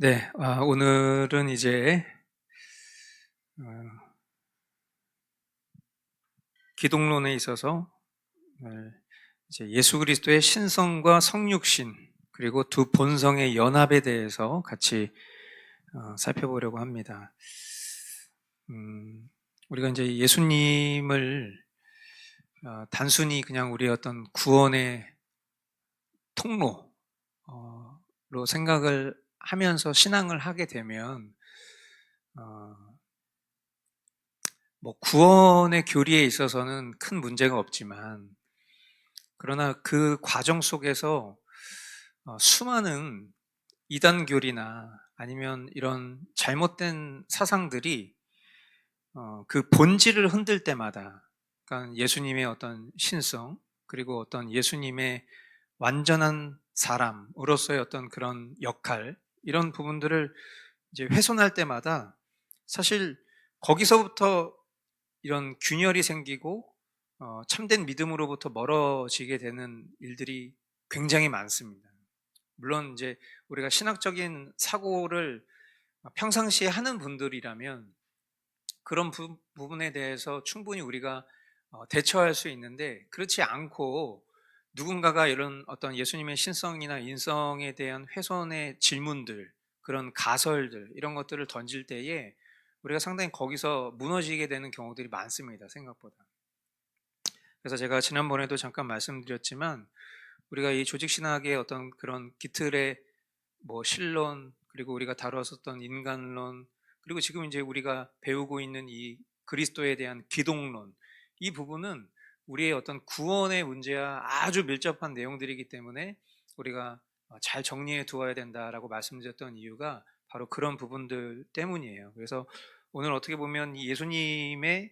네, 오늘은 이제 어, 기독론에 있어서 이제 예수 그리스도의 신성과 성육신 그리고 두 본성의 연합에 대해서 같이 살펴보려고 합니다. 우리가 이제 예수님을 단순히 그냥 우리의 어떤 구원의 통로로 생각을 하면서 신앙을 하게 되면 뭐 구원의 교리에 있어서는 큰 문제가 없지만, 그러나 그 과정 속에서 수많은 이단 교리나 아니면 이런 잘못된 사상들이 그 본질을 흔들 때마다, 그러니까 예수님의 어떤 신성 그리고 어떤 예수님의 완전한 사람으로서의 어떤 그런 역할, 이런 부분들을 이제 훼손할 때마다 사실 거기서부터 이런 균열이 생기고 참된 믿음으로부터 멀어지게 되는 일들이 굉장히 많습니다. 물론 이제 우리가 신학적인 사고를 평상시에 하는 분들이라면 그런 부분에 대해서 충분히 우리가 대처할 수 있는데, 그렇지 않고 누군가가 이런 어떤 예수님의 신성이나 인성에 대한 훼손의 질문들, 그런 가설들, 이런 것들을 던질 때에 우리가 상당히 거기서 무너지게 되는 경우들이 많습니다, 생각보다. 그래서 제가 지난번에도 잠깐 말씀드렸지만, 우리가 이 조직신학의 어떤 그런 기틀의 뭐 신론, 그리고 우리가 다뤘었던 인간론, 그리고 지금 이제 우리가 배우고 있는 이 그리스도에 대한 기독론, 이 부분은 우리의 어떤 구원의 문제와 아주 밀접한 내용들이기 때문에 우리가 잘 정리해 두어야 된다라고 말씀드렸던 이유가 바로 그런 부분들 때문이에요. 그래서 오늘 어떻게 보면 이 예수님의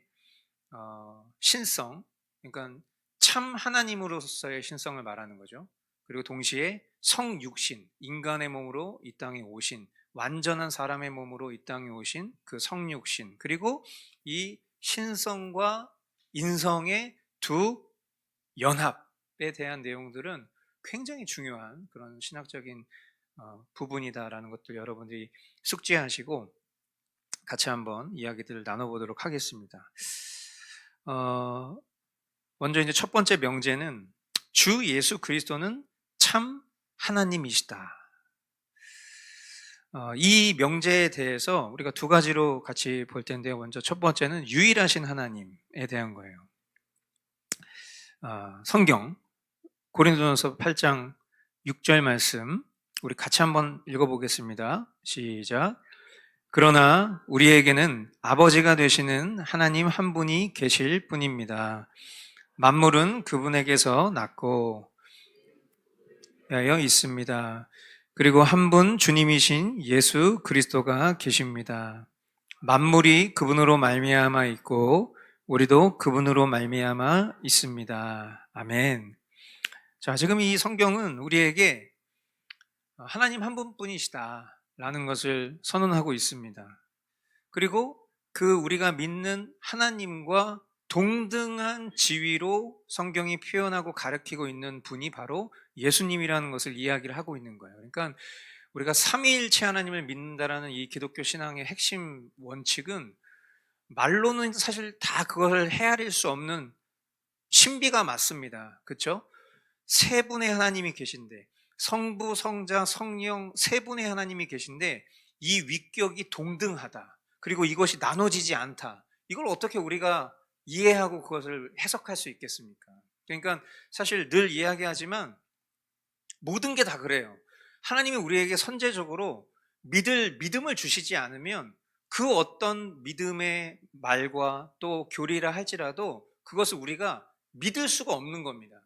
신성, 그러니까 참 하나님으로서의 신성을 말하는 거죠. 그리고 동시에 성육신, 인간의 몸으로 이 땅에 오신, 완전한 사람의 몸으로 이 땅에 오신 그 성육신, 그리고 이 신성과 인성의 두 연합에 대한 내용들은 굉장히 중요한 그런 신학적인 부분이다라는 것도 여러분들이 숙지하시고 같이 한번 이야기들을 나눠보도록 하겠습니다. 먼저 이제 첫 번째 명제는 주 예수 그리스도는 참 하나님이시다. 이 명제에 대해서 우리가 두 가지로 같이 볼 텐데요. 먼저 첫 번째는 유일하신 하나님에 대한 거예요. 성경 고린도전서 8장 6절 말씀 우리 같이 한번 읽어보겠습니다. 시작. 그러나 우리에게는 아버지가 되시는 하나님 한 분이 계실 뿐입니다. 만물은 그분에게서 났고 하여 있습니다. 그리고 한 분 주님이신 예수 그리스도가 계십니다. 만물이 그분으로 말미암아 있고 우리도 그분으로 말미암아 있습니다. 아멘. 자, 지금 이 성경은 우리에게 하나님 한 분뿐이시다라는 것을 선언하고 있습니다. 그리고 그 우리가 믿는 하나님과 동등한 지위로 성경이 표현하고 가르치고 있는 분이 바로 예수님이라는 것을 이야기를 하고 있는 거예요. 그러니까 우리가 삼위일체 하나님을 믿는다라는 이 기독교 신앙의 핵심 원칙은 말로는 사실 다 그것을 헤아릴 수 없는 신비가 맞습니다. 그렇죠? 세 분의 하나님이 계신데, 성부, 성자, 성령 세 분의 하나님이 계신데 이 위격이 동등하다. 그리고 이것이 나눠지지 않다. 이걸 어떻게 우리가 이해하고 그것을 해석할 수 있겠습니까? 그러니까 사실 늘 이야기하지만 모든 게 다 그래요. 하나님이 우리에게 선제적으로 믿음을 주시지 않으면 그 어떤 믿음의 말과 또 교리라 할지라도 그것을 우리가 믿을 수가 없는 겁니다.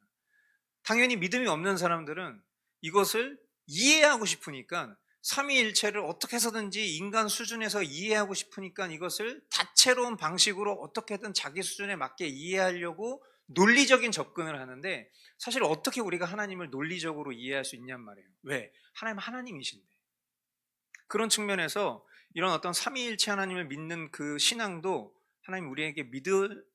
당연히 믿음이 없는 사람들은 이것을 이해하고 싶으니까 삼위일체를 어떻게 해서든지 인간 수준에서 이해하고 싶으니까 이것을 다채로운 방식으로 어떻게든 자기 수준에 맞게 이해하려고 논리적인 접근을 하는데, 사실 어떻게 우리가 하나님을 논리적으로 이해할 수 있냔 말이에요. 왜? 하나님 하나님이신데. 그런 측면에서 이런 어떤 삼위일체 하나님을 믿는 그 신앙도 하나님 우리에게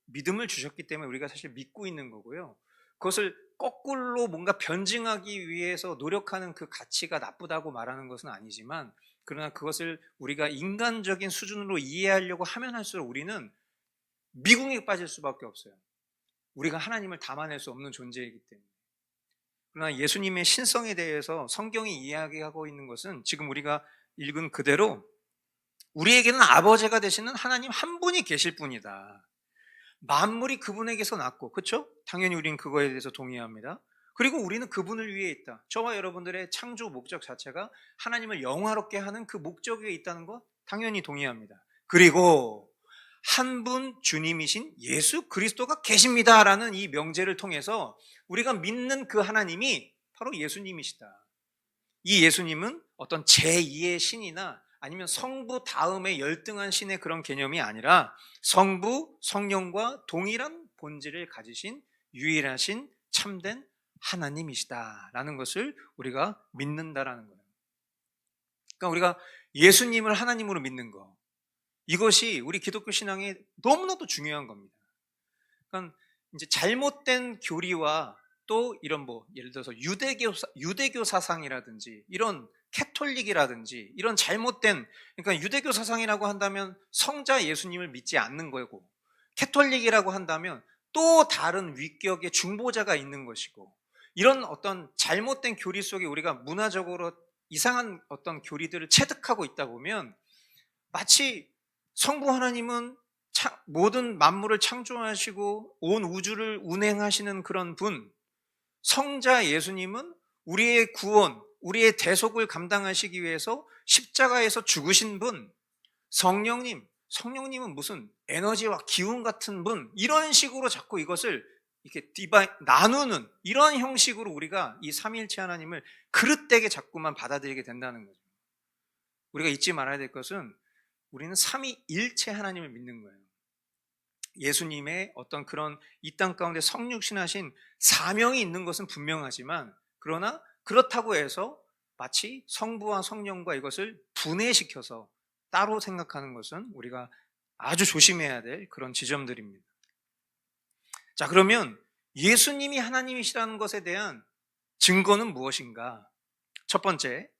믿음을 주셨기 때문에 우리가 사실 믿고 있는 거고요. 그것을 거꾸로 뭔가 변증하기 위해서 노력하는 그 가치가 나쁘다고 말하는 것은 아니지만, 그러나 그것을 우리가 인간적인 수준으로 이해하려고 하면 할수록 우리는 미궁에 빠질 수밖에 없어요. 우리가 하나님을 담아낼 수 없는 존재이기 때문에. 그러나 예수님의 신성에 대해서 성경이 이야기하고 있는 것은 지금 우리가 읽은 그대로 우리에게는 아버지가 되시는 하나님 한 분이 계실 뿐이다. 만물이 그분에게서 났고, 그렇죠? 당연히 우리는 그거에 대해서 동의합니다. 그리고 우리는 그분을 위해 있다. 저와 여러분들의 창조 목적 자체가 하나님을 영화롭게 하는 그 목적 위에 있다는 것 당연히 동의합니다. 그리고 한 분 주님이신 예수 그리스도가 계십니다라는 이 명제를 통해서 우리가 믿는 그 하나님이 바로 예수님이시다. 이 예수님은 어떤 제2의 신이나 아니면 성부 다음에 열등한 신의 그런 개념이 아니라 성부, 성령과 동일한 본질을 가지신 유일하신 참된 하나님이시다라는 것을 우리가 믿는다라는 거예요. 그러니까 우리가 예수님을 하나님으로 믿는 거, 이것이 우리 기독교 신앙에 너무나도 중요한 겁니다. 그러니까 이제 잘못된 교리와 또 이런 예를 들어서 유대교 사상이라든지 이런 캐톨릭이라든지 이런 잘못된, 그러니까 유대교 사상이라고 한다면 성자 예수님을 믿지 않는 거고, 캐톨릭이라고 한다면 또 다른 위격의 중보자가 있는 것이고, 이런 어떤 잘못된 교리 속에 우리가 문화적으로 이상한 어떤 교리들을 체득하고 있다 보면 마치 성부 하나님은 모든 만물을 창조하시고 온 우주를 운행하시는 그런 분, 성자 예수님은 우리의 구원, 우리의 대속을 감당하시기 위해서 십자가에서 죽으신 분, 성령님은 무슨 에너지와 기운 같은 분, 이런 식으로 자꾸 이것을 이렇게 나누는 이런 형식으로 우리가 이 삼위일체 하나님을 그릇되게 자꾸만 받아들이게 된다는 거죠. 우리가 잊지 말아야 될 것은 우리는 삼위일체 하나님을 믿는 거예요. 예수님의 어떤 그런 이 땅 가운데 성육신하신 사명이 있는 것은 분명하지만, 그러나 그렇다고 해서 마치 성부와 성령과 이것을 분해시켜서 따로 생각하는 것은 우리가 아주 조심해야 될 그런 지점들입니다. 자, 그러면 예수님이 하나님이시라는 것에 대한 증거는 무엇인가? 첫 번째,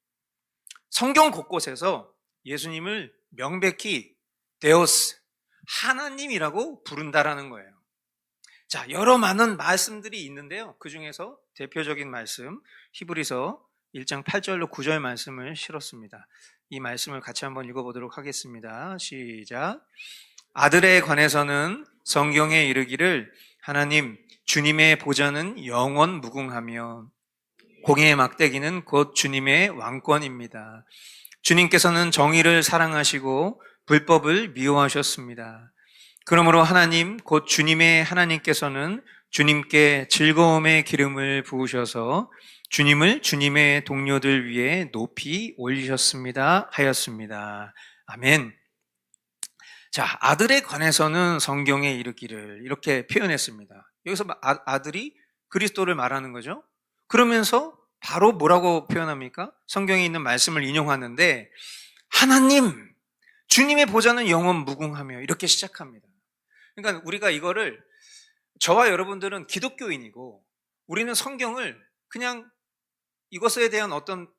성경 곳곳에서 예수님을 명백히 데오스, 하나님이라고 부른다라는 거예요. 자, 여러 많은 말씀들이 있는데요. 그 중에서 대표적인 말씀, 히브리서 1장 8절로 9절 말씀을 실었습니다. 이 말씀을 같이 한번 읽어보도록 하겠습니다. 시작. 아들에 관해서는 성경에 이르기를 하나님 주님의 보좌는 영원 무궁하며 공의의 막대기는 곧 주님의 왕권입니다. 주님께서는 정의를 사랑하시고 불법을 미워하셨습니다. 그러므로 하나님 곧 주님의 하나님께서는 주님께 즐거움의 기름을 부으셔서 주님을 주님의 동료들 위에 높이 올리셨습니다 하였습니다. 아멘. 자, 아들에 관해서는 성경에 이르기를 이렇게 표현했습니다. 여기서 아들이 그리스도를 말하는 거죠. 그러면서 바로 뭐라고 표현합니까? 성경에 있는 말씀을 인용하는데 하나님, 주님의 보좌는 영원 무궁하며 이렇게 시작합니다. 그러니까 우리가 이거를, 저와 여러분들은 기독교인이고 우리는 성경을 그냥 이것에 대한 어떤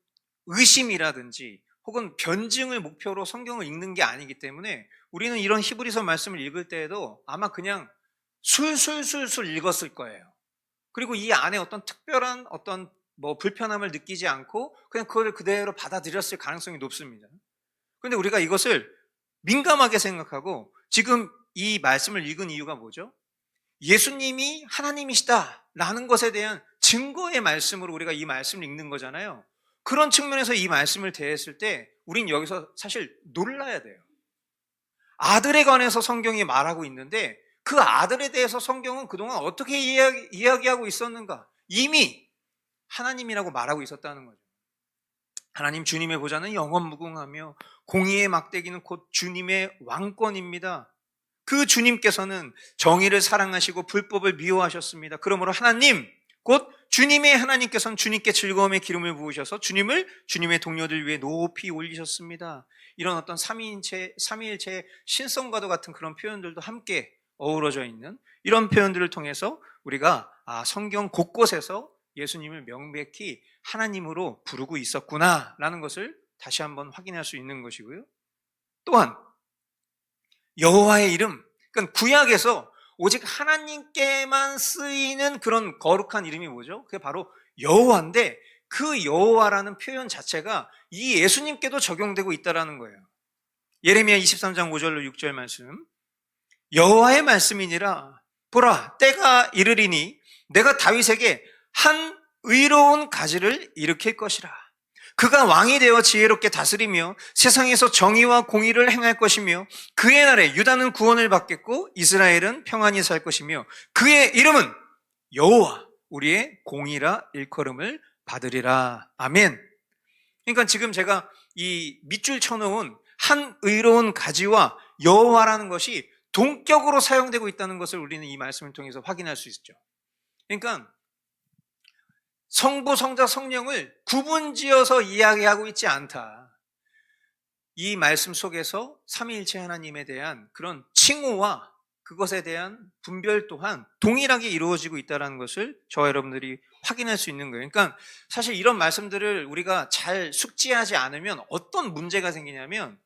의심이라든지 혹은 변증을 목표로 성경을 읽는 게 아니기 때문에 우리는 이런 히브리서 말씀을 읽을 때에도 아마 그냥 술술술술 읽었을 거예요. 그리고 이 안에 어떤 특별한 어떤 불편함을 느끼지 않고 그냥 그걸 그대로 받아들였을 가능성이 높습니다. 그런데 우리가 이것을 민감하게 생각하고 지금 이 말씀을 읽은 이유가 뭐죠? 예수님이 하나님이시다라는 것에 대한 증거의 말씀으로 우리가 이 말씀을 읽는 거잖아요. 그런 측면에서 이 말씀을 대했을 때 우린 여기서 사실 놀라야 돼요. 아들에 관해서 성경이 말하고 있는데 그 아들에 대해서 성경은 그동안 어떻게 이야기하고 있었는가? 이미 하나님이라고 말하고 있었다는 거죠. 하나님 주님의 보좌는 영원 무궁하며 공의의 막대기는 곧 주님의 왕권입니다. 그 주님께서는 정의를 사랑하시고 불법을 미워하셨습니다. 그러므로 하나님, 곧 주님의 하나님께서는 주님께 즐거움의 기름을 부으셔서 주님을 주님의 동료들 위해 높이 올리셨습니다. 이런 어떤 삼위일체의 신성과도 같은 그런 표현들도 함께 어우러져 있는 이런 표현들을 통해서 우리가 성경 곳곳에서 예수님을 명백히 하나님으로 부르고 있었구나라는 것을 다시 한번 확인할 수 있는 것이고요. 또한 여호와의 이름, 그러니까 구약에서 오직 하나님께만 쓰이는 그런 거룩한 이름이 뭐죠? 그게 바로 여호와인데, 그 여호와라는 표현 자체가 이 예수님께도 적용되고 있다는 거예요. 예레미야 23장 5절로 6절 말씀, 여호와의 말씀이니라. 보라, 때가 이르리니 내가 다윗에게 한 의로운 가지를 일으킬 것이라. 그가 왕이 되어 지혜롭게 다스리며 세상에서 정의와 공의를 행할 것이며 그의 날에 유다는 구원을 받겠고 이스라엘은 평안히 살 것이며 그의 이름은 여호와 우리의 공의라 일컬음을 받으리라. 아멘. 그러니까 지금 제가 이 밑줄 쳐놓은 한 의로운 가지와 여호와라는 것이 동격으로 사용되고 있다는 것을 우리는 이 말씀을 통해서 확인할 수 있죠. 그러니까 성부, 성자, 성령을 구분지어서 이야기하고 있지 않다. 이 말씀 속에서 삼위일체 하나님에 대한 그런 칭호와 그것에 대한 분별 또한 동일하게 이루어지고 있다는 것을 저와 여러분들이 확인할 수 있는 거예요. 그러니까 사실 이런 말씀들을 우리가 잘 숙지하지 않으면 어떤 문제가 생기냐면,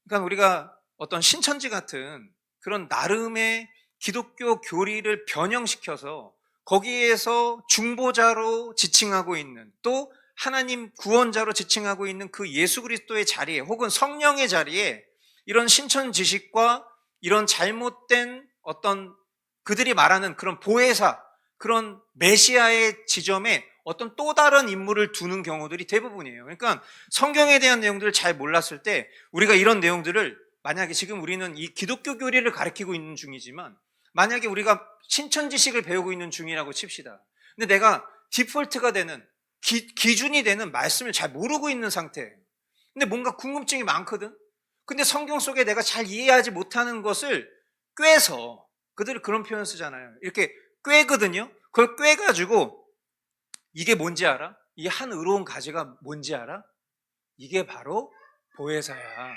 그러니까 우리가 어떤 신천지 같은 그런 나름의 기독교 교리를 변형시켜서 거기에서 중보자로 지칭하고 있는, 또 하나님 구원자로 지칭하고 있는 그 예수 그리스도의 자리에, 혹은 성령의 자리에 이런 신천 지식과 이런 잘못된 어떤 그들이 말하는 그런 보혜사, 그런 메시아의 지점에 어떤 또 다른 인물을 두는 경우들이 대부분이에요. 그러니까 성경에 대한 내용들을 잘 몰랐을 때 우리가 이런 내용들을, 만약에 지금 우리는 이 기독교 교리를 가르치고 있는 중이지만 만약에 우리가 신천 지식을 배우고 있는 중이라고 칩시다. 근데 내가 디폴트가 되는, 기준이 되는 말씀을 잘 모르고 있는 상태. 근데 뭔가 궁금증이 많거든. 근데 성경 속에 내가 잘 이해하지 못하는 것을 꿰서, 그들이 그런 표현 쓰잖아요. 이렇게 꿰거든요. 그걸 꿰가지고 이게 뭔지 알아? 이 한 의로운 가지가 뭔지 알아? 이게 바로 보혜사야.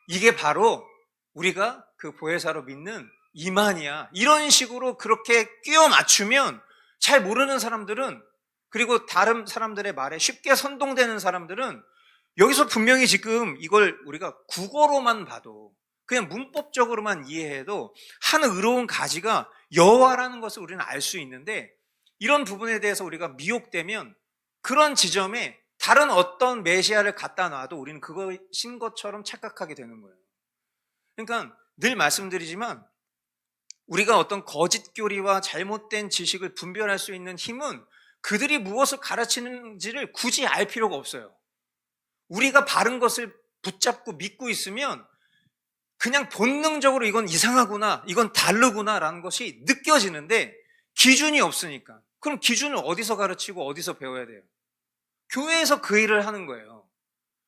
이게 바로 우리가 그 보혜사로 믿는 이만이야. 이런 식으로 그렇게 끼워 맞추면 잘 모르는 사람들은, 그리고 다른 사람들의 말에 쉽게 선동되는 사람들은 여기서 분명히 지금 이걸 우리가 국어로만 봐도, 그냥 문법적으로만 이해해도 한 의로운 가지가 여호와라는 것을 우리는 알 수 있는데, 이런 부분에 대해서 우리가 미혹되면 그런 지점에 다른 어떤 메시아를 갖다 놔도 우리는 그것인 것처럼 착각하게 되는 거예요. 그러니까 늘 말씀드리지만 우리가 어떤 거짓 교리와 잘못된 지식을 분별할 수 있는 힘은 그들이 무엇을 가르치는지를 굳이 알 필요가 없어요. 우리가 바른 것을 붙잡고 믿고 있으면 그냥 본능적으로 이건 이상하구나, 이건 다르구나 라는 것이 느껴지는데, 기준이 없으니까. 그럼 기준을 어디서 가르치고 어디서 배워야 돼요? 교회에서 그 일을 하는 거예요.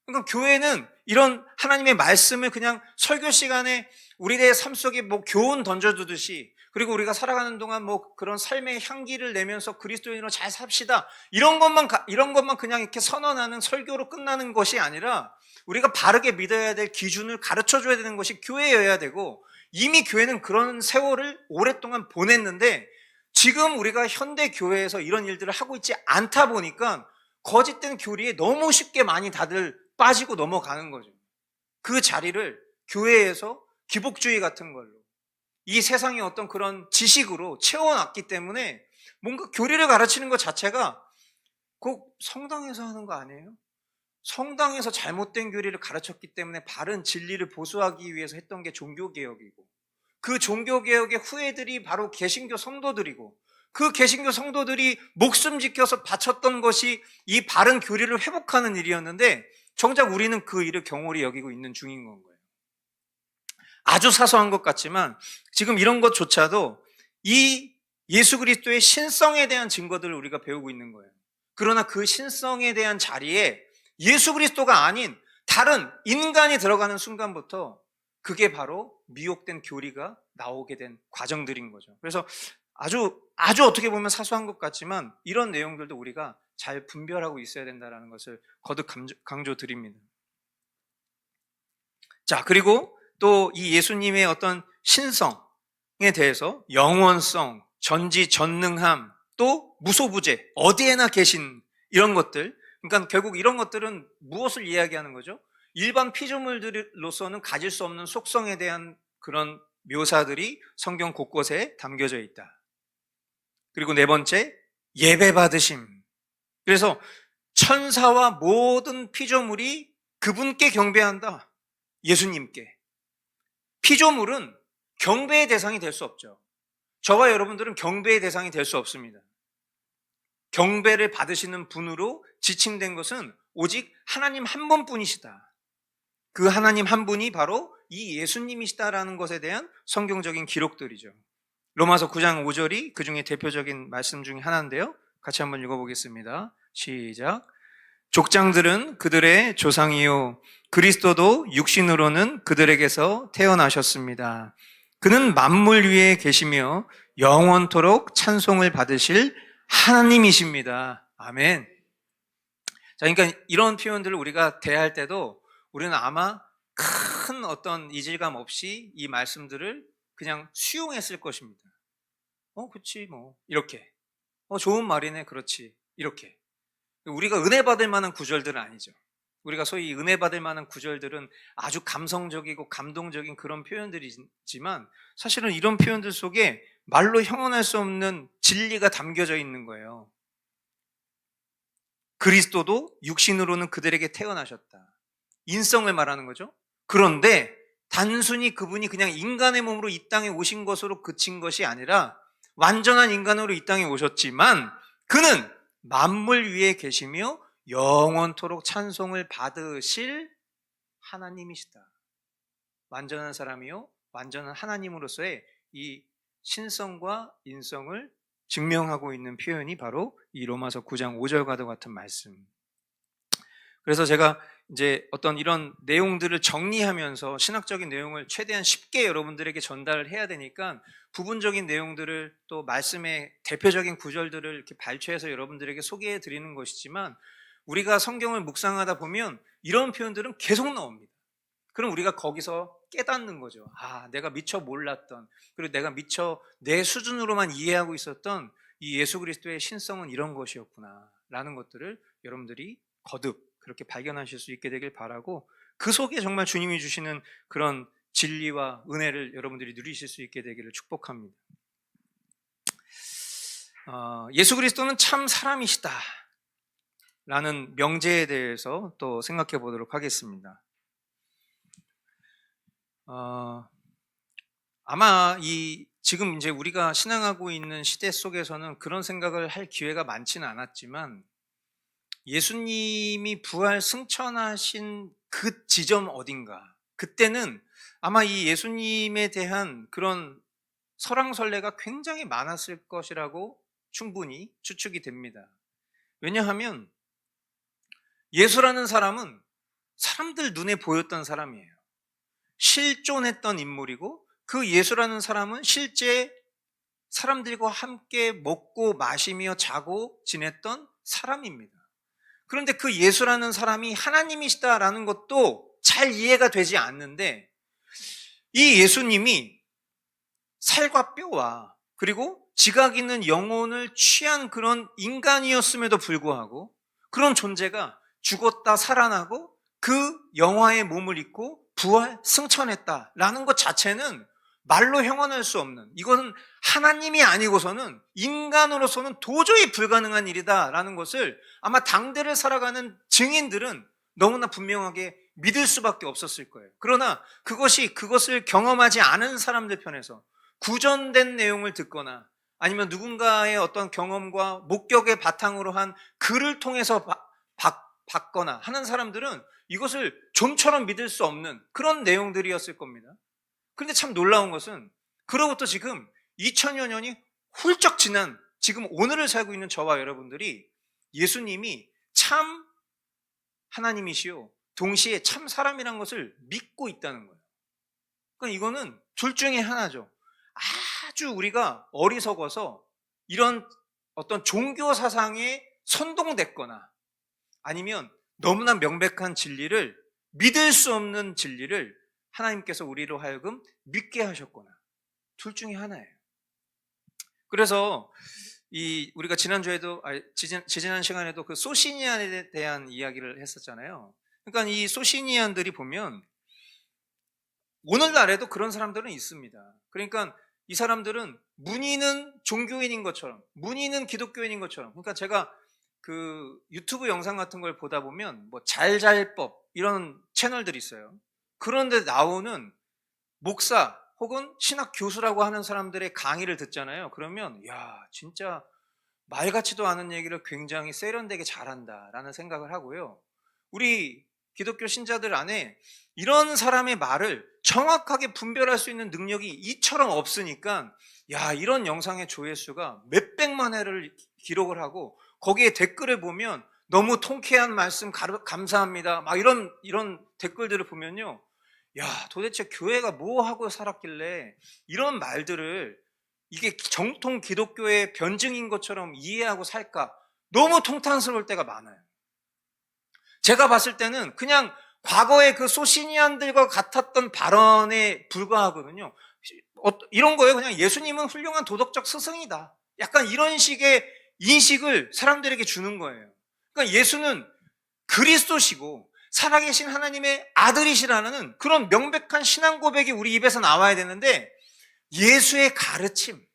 그러니까 교회는 이런 하나님의 말씀을 그냥 설교 시간에 우리의 삶 속에 뭐 교훈 던져두듯이, 그리고 우리가 살아가는 동안 뭐 그런 삶의 향기를 내면서 그리스도인으로 잘 삽시다, 이런 것만 그냥 이렇게 선언하는 설교로 끝나는 것이 아니라, 우리가 바르게 믿어야 될 기준을 가르쳐 줘야 되는 것이 교회여야 되고, 이미 교회는 그런 세월을 오랫동안 보냈는데 지금 우리가 현대 교회에서 이런 일들을 하고 있지 않다 보니까 거짓된 교리에 너무 쉽게 많이 다들 빠지고 넘어가는 거죠. 그 자리를 교회에서 기복주의 같은 걸로, 이 세상의 어떤 그런 지식으로 채워놨기 때문에 뭔가 교리를 가르치는 것 자체가 꼭 성당에서 하는 거 아니에요? 성당에서 잘못된 교리를 가르쳤기 때문에 바른 진리를 보수하기 위해서 했던 게 종교개혁이고, 그 종교개혁의 후예들이 바로 개신교 성도들이고, 그 개신교 성도들이 목숨 지켜서 바쳤던 것이 이 바른 교리를 회복하는 일이었는데, 정작 우리는 그 일을 경홀히 여기고 있는 중인 건 거예요. 아주 사소한 것 같지만 지금 이런 것조차도 이 예수 그리스도의 신성에 대한 증거들을 우리가 배우고 있는 거예요. 그러나 그 신성에 대한 자리에 예수 그리스도가 아닌 다른 인간이 들어가는 순간부터 그게 바로 미혹된 교리가 나오게 된 과정들인 거죠. 그래서 아주 어떻게 보면 사소한 것 같지만 이런 내용들도 우리가 잘 분별하고 있어야 된다는 것을 거듭 강조드립니다. 자, 그리고 또 이 예수님의 어떤 신성에 대해서 영원성, 전지전능함, 또 무소부재, 어디에나 계신, 이런 것들, 그러니까 결국 이런 것들은 무엇을 이야기하는 거죠? 일반 피조물들로서는 가질 수 없는 속성에 대한 그런 묘사들이 성경 곳곳에 담겨져 있다. 그리고 네 번째, 예배 받으심. 그래서 천사와 모든 피조물이 그분께 경배한다. 예수님께. 피조물은 경배의 대상이 될 수 없죠. 저와 여러분들은 경배의 대상이 될 수 없습니다. 경배를 받으시는 분으로 지칭된 것은 오직 하나님 한 분뿐이시다. 그 하나님 한 분이 바로 이 예수님이시다라는 것에 대한 성경적인 기록들이죠. 로마서 9장 5절이 그 중에 대표적인 말씀 중에 하나인데요. 같이 한번 읽어보겠습니다. 시작. 족장들은 그들의 조상이요 그리스도도 육신으로는 그들에게서 태어나셨습니다. 그는 만물 위에 계시며 영원토록 찬송을 받으실 하나님이십니다. 아멘. 자, 그러니까 이런 표현들을 우리가 대할 때도 우리는 아마 큰 어떤 이질감 없이 이 말씀들을 그냥 수용했을 것입니다. 그치, 뭐, 이렇게. 좋은 말이네, 그렇지, 이렇게. 우리가 은혜 받을 만한 구절들은 아니죠. 우리가 소위 은혜 받을 만한 구절들은 아주 감성적이고 감동적인 그런 표현들이지만 사실은 이런 표현들 속에 말로 형언할 수 없는 진리가 담겨져 있는 거예요. 그리스도도 육신으로는 그들에게 태어나셨다. 인성을 말하는 거죠. 그런데 단순히 그분이 그냥 인간의 몸으로 이 땅에 오신 것으로 그친 것이 아니라 완전한 인간으로 이 땅에 오셨지만 그는 만물 위에 계시며 영원토록 찬송을 받으실 하나님이시다. 완전한 사람이요 완전한 하나님으로서의 이 신성과 인성을 증명하고 있는 표현이 바로 이 로마서 9장 5절과도 같은 말씀. 그래서 제가 이제 어떤 이런 내용들을 정리하면서 신학적인 내용을 최대한 쉽게 여러분들에게 전달을 해야 되니까 부분적인 내용들을 또 말씀의 대표적인 구절들을 이렇게 발췌해서 여러분들에게 소개해 드리는 것이지만 우리가 성경을 묵상하다 보면 이런 표현들은 계속 나옵니다. 그럼 우리가 거기서 깨닫는 거죠. 내가 미처 몰랐던, 그리고 내가 미처 내 수준으로만 이해하고 있었던 이 예수 그리스도의 신성은 이런 것이었구나 라는 것들을 여러분들이 거듭 그렇게 발견하실 수 있게 되길 바라고, 그 속에 정말 주님이 주시는 그런 진리와 은혜를 여러분들이 누리실 수 있게 되기를 축복합니다. 예수 그리스도는 참 사람이시다 라는 명제에 대해서 또 생각해 보도록 하겠습니다. 아마 지금 이제 우리가 신앙하고 있는 시대 속에서는 그런 생각을 할 기회가 많지는 않았지만 예수님이 부활 승천하신 그 지점 어딘가, 그때는 아마 이 예수님에 대한 그런 설왕설래가 굉장히 많았을 것이라고 충분히 추측이 됩니다. 왜냐하면 예수라는 사람은 사람들 눈에 보였던 사람이에요. 실존했던 인물이고 그 예수라는 사람은 실제 사람들과 함께 먹고 마시며 자고 지냈던 사람입니다. 그런데 그 예수라는 사람이 하나님이시다라는 것도 잘 이해가 되지 않는데 이 예수님이 살과 뼈와 그리고 지각 있는 영혼을 취한 그런 인간이었음에도 불구하고 그런 존재가 죽었다 살아나고 그 영화의 몸을 입고 부활 승천했다라는 것 자체는 말로 형언할 수 없는, 이것은 하나님이 아니고서는 인간으로서는 도저히 불가능한 일이다라는 것을 아마 당대를 살아가는 증인들은 너무나 분명하게 믿을 수밖에 없었을 거예요. 그러나 그것을 경험하지 않은 사람들 편에서 구전된 내용을 듣거나 아니면 누군가의 어떤 경험과 목격의 바탕으로 한 글을 통해서 받거나 하는 사람들은 이것을 좀처럼 믿을 수 없는 그런 내용들이었을 겁니다. 그런데 참 놀라운 것은 그로부터 지금 2000여 년이 훌쩍 지난 지금 오늘을 살고 있는 저와 여러분들이 예수님이 참 하나님이시요 동시에 참 사람이라는 것을 믿고 있다는 거예요. 그러니까 이거는 둘 중에 하나죠. 아주 우리가 어리석어서 이런 어떤 종교 사상에 선동됐거나 아니면 너무나 명백한 진리를, 믿을 수 없는 진리를 하나님께서 우리로 하여금 믿게 하셨거나 둘 중에 하나예요. 그래서 우리가 지난주에도, 지지난 시간에도 그 소시니안에 대한 이야기를 했었잖아요. 그러니까 이 소시니안들이 보면 오늘날에도 그런 사람들은 있습니다. 그러니까 이 사람들은 문의는 종교인인 것처럼, 문의는 기독교인인 것처럼. 그러니까 제가 그 유튜브 영상 같은 걸 보다 보면 뭐 잘잘법 이런 채널들이 있어요. 그런데 나오는 목사 혹은 신학 교수라고 하는 사람들의 강의를 듣잖아요. 그러면 야, 진짜 말 같지도 않은 얘기를 굉장히 세련되게 잘한다라는 생각을 하고요. 우리 기독교 신자들 안에 이런 사람의 말을 정확하게 분별할 수 있는 능력이 이처럼 없으니까 야, 이런 영상의 조회수가 몇백만 회를 기록을 하고 거기에 댓글을 보면 너무 통쾌한 말씀 감사합니다. 막 이런 댓글들을 보면요. 야, 도대체 교회가 뭐 하고 살았길래 이런 말들을 이게 정통 기독교의 변증인 것처럼 이해하고 살까? 너무 통탄스러울 때가 많아요. 제가 봤을 때는 그냥 과거의 그 소시니안들과 같았던 발언에 불과하거든요. 이런 거예요. 그냥 예수님은 훌륭한 도덕적 스승이다. 약간 이런 식의 인식을 사람들에게 주는 거예요. 그러니까 예수는 그리스도시고 살아계신 하나님의 아들이시라는 그런 명백한 신앙 고백이 우리 입에서 나와야 되는데 예수의 가르침,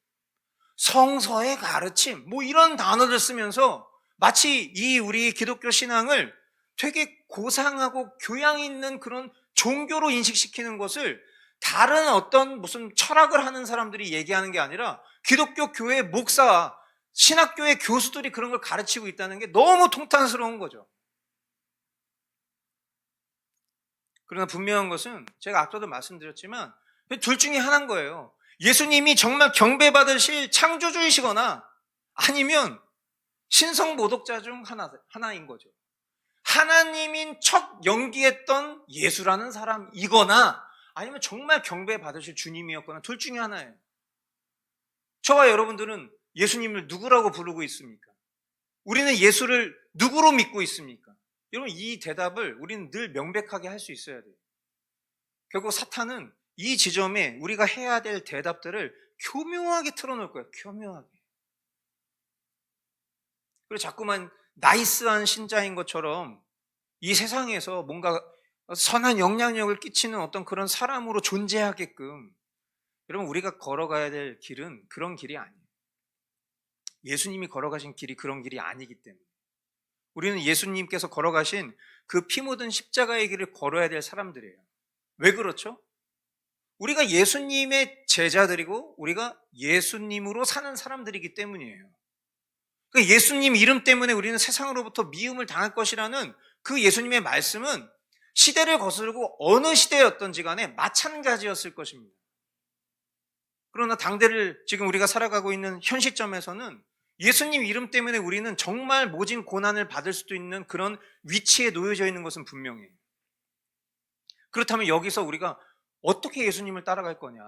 성서의 가르침, 뭐 이런 단어를 쓰면서 마치 이 우리 기독교 신앙을 되게 고상하고 교양 있는 그런 종교로 인식시키는 것을 다른 어떤 무슨 철학을 하는 사람들이 얘기하는 게 아니라 기독교 교회 목사와 신학교의 교수들이 그런 걸 가르치고 있다는 게 너무 통탄스러운 거죠. 그러나 분명한 것은 제가 앞서도 말씀드렸지만 둘 중에 하나인 거예요. 예수님이 정말 경배받으실 창조주이시거나 아니면 신성모독자 중 하나인 거죠. 하나님인 척 연기했던 예수라는 사람이거나 아니면 정말 경배받으실 주님이었거나 둘 중에 하나예요. 저와 여러분들은 예수님을 누구라고 부르고 있습니까? 우리는 예수를 누구로 믿고 있습니까? 여러분, 이 대답을 우리는 늘 명백하게 할 수 있어야 돼요. 결국 사탄은 이 지점에 우리가 해야 될 대답들을 교묘하게 틀어놓을 거예요. 교묘하게. 그리고 자꾸만 나이스한 신자인 것처럼 이 세상에서 뭔가 선한 영향력을 끼치는 어떤 그런 사람으로 존재하게끔, 여러분, 우리가 걸어가야 될 길은 그런 길이 아니에요. 예수님이 걸어가신 길이 그런 길이 아니기 때문에 우리는 예수님께서 걸어가신 그 피 묻은 십자가의 길을 걸어야 될 사람들이에요. 왜 그렇죠? 우리가 예수님의 제자들이고 우리가 예수님으로 사는 사람들이기 때문이에요. 그러니까 예수님 이름 때문에 우리는 세상으로부터 미움을 당할 것이라는 그 예수님의 말씀은 시대를 거스르고 어느 시대였던지 간에 마찬가지였을 것입니다. 그러나 당대를 지금 우리가 살아가고 있는 현 시점에서는 예수님 이름 때문에 우리는 정말 모진 고난을 받을 수도 있는 그런 위치에 놓여져 있는 것은 분명해요. 그렇다면 여기서 우리가 어떻게 예수님을 따라갈 거냐?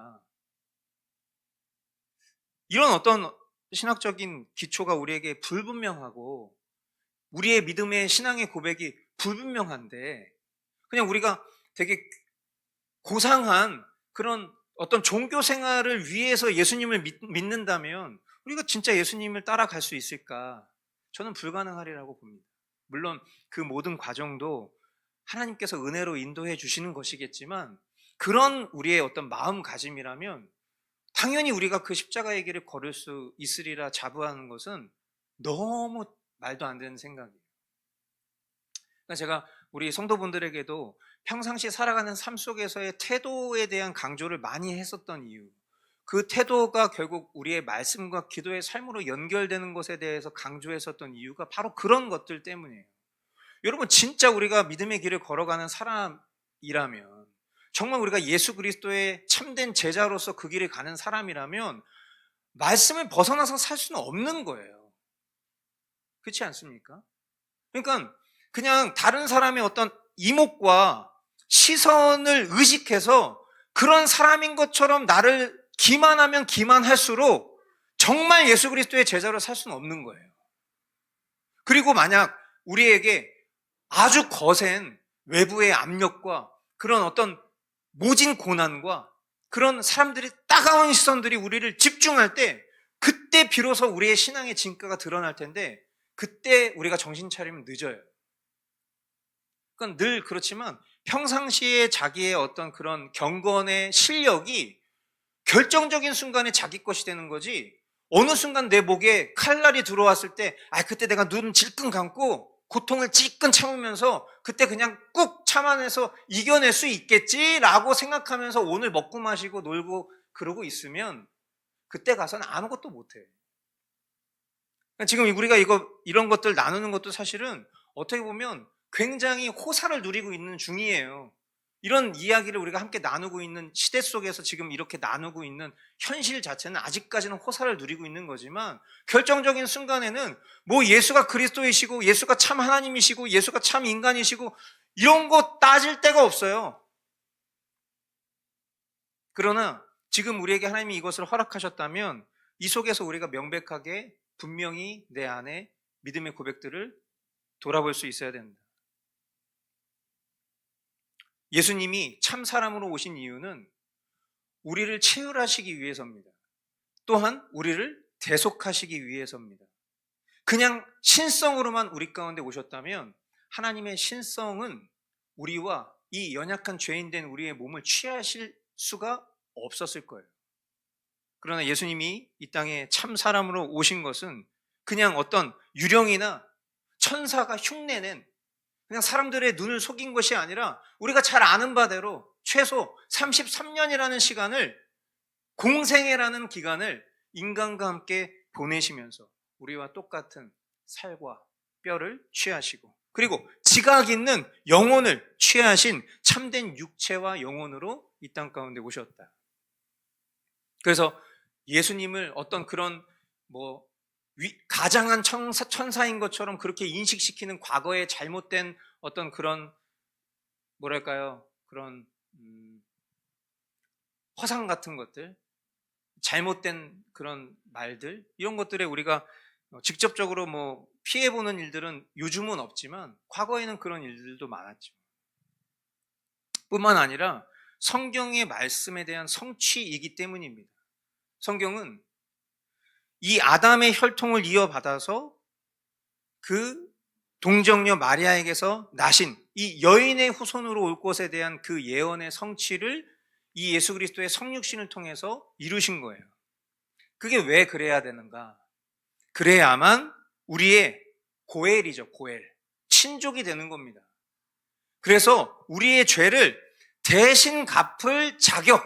이런 어떤 신학적인 기초가 우리에게 불분명하고 우리의 믿음의 신앙의 고백이 불분명한데 그냥 우리가 되게 고상한 그런 어떤 종교 생활을 위해서 예수님을 믿는다면 우리가 진짜 예수님을 따라갈 수 있을까? 저는 불가능하리라고 봅니다. 물론 그 모든 과정도 하나님께서 은혜로 인도해 주시는 것이겠지만 그런 우리의 어떤 마음가짐이라면 당연히 우리가 그 십자가의 길을 걸을 수 있으리라 자부하는 것은 너무 말도 안 되는 생각이에요. 그러니까 제가 우리 성도분들에게도 평상시 살아가는 삶 속에서의 태도에 대한 강조를 많이 했었던 이유, 그 태도가 결국 우리의 말씀과 기도의 삶으로 연결되는 것에 대해서 강조했었던 이유가 바로 그런 것들 때문이에요. 여러분, 진짜 우리가 믿음의 길을 걸어가는 사람이라면, 정말 우리가 예수 그리스도의 참된 제자로서 그 길을 가는 사람이라면 말씀을 벗어나서 살 수는 없는 거예요. 그렇지 않습니까? 그러니까 그냥 다른 사람의 어떤 이목과 시선을 의식해서 그런 사람인 것처럼 나를 기만하면 기만할수록 정말 예수 그리스도의 제자로 살 수는 없는 거예요. 그리고 만약 우리에게 아주 거센 외부의 압력과 그런 어떤 모진 고난과 그런 사람들이 따가운 시선들이 우리를 집중할 때 그때 그때 비로소 우리의 신앙의 진가가 드러날 텐데 그때 우리가 정신 차리면 늦어요. 그건 늘 그렇지만 평상시에 자기의 어떤 그런 경건의 실력이 결정적인 순간에 자기 것이 되는 거지, 어느 순간 내 목에 칼날이 들어왔을 때 그때 내가 눈 질끈 감고 고통을 찔끈 참으면서 그때 그냥 꾹 참아내서 이겨낼 수 있겠지라고 생각하면서 오늘 먹고 마시고 놀고 그러고 있으면 그때 가서는 아무것도 못해. 지금 우리가 이런 것들 나누는 것도 사실은 어떻게 보면 굉장히 호사를 누리고 있는 중이에요. 이런 이야기를 우리가 함께 나누고 있는 시대 속에서 지금 이렇게 나누고 있는 현실 자체는 아직까지는 호사를 누리고 있는 거지만, 결정적인 순간에는 뭐 예수가 그리스도이시고 예수가 참 하나님이시고 예수가 참 인간이시고 이런 거 따질 데가 없어요. 그러나 지금 우리에게 하나님이 이것을 허락하셨다면 이 속에서 우리가 명백하게 분명히 내 안에 믿음의 고백들을 돌아볼 수 있어야 된다. 예수님이 참 사람으로 오신 이유는 우리를 체휼하시기 위해서입니다. 또한 우리를 대속하시기 위해서입니다. 그냥 신성으로만 우리 가운데 오셨다면 하나님의 신성은 우리와 이 연약한 죄인된 우리의 몸을 취하실 수가 없었을 거예요. 그러나 예수님이 이 땅에 참 사람으로 오신 것은 그냥 어떤 유령이나 천사가 흉내낸 그냥 사람들의 눈을 속인 것이 아니라 우리가 잘 아는 바대로 최소 33년이라는 시간을, 공생애라는 기간을 인간과 함께 보내시면서 우리와 똑같은 살과 뼈를 취하시고, 그리고 지각 있는 영혼을 취하신 참된 육체와 영혼으로 이 땅 가운데 오셨다. 그래서 예수님을 어떤 그런 가장한 천사인 것처럼 그렇게 인식시키는 과거의 잘못된 어떤 그런 그런 허상 같은 것들, 잘못된 그런 말들, 이런 것들에 우리가 직접적으로 피해보는 일들은 요즘은 없지만 과거에는 그런 일들도 많았죠. 뿐만 아니라 성경의 말씀에 대한 성취이기 때문입니다. 성경은 이 아담의 혈통을 이어받아서 그 동정녀 마리아에게서 나신 이 여인의 후손으로 올 것에 대한 그 예언의 성취를 이 예수 그리스도의 성육신을 통해서 이루신 거예요. 그게 왜 그래야 되는가? 그래야만 우리의 고엘이죠, 고엘. 친족이 되는 겁니다. 그래서 우리의 죄를 대신 갚을 자격,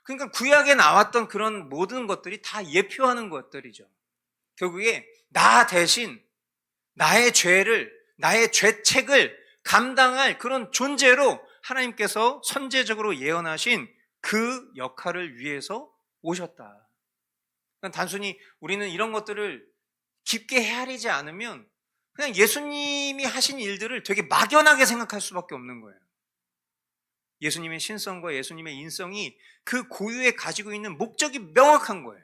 그러니까 구약에 나왔던 그런 모든 것들이 다 예표하는 것들이죠. 결국에 나 대신 나의 죄를, 나의 죄책을 감당할 그런 존재로 하나님께서 선제적으로 예언하신 그 역할을 위해서 오셨다. 그러니까 단순히 우리는 이런 것들을 깊게 헤아리지 않으면 그냥 예수님이 하신 일들을 되게 막연하게 생각할 수밖에 없는 거예요. 예수님의 신성과 예수님의 인성이 그 고유에 가지고 있는 목적이 명확한 거예요.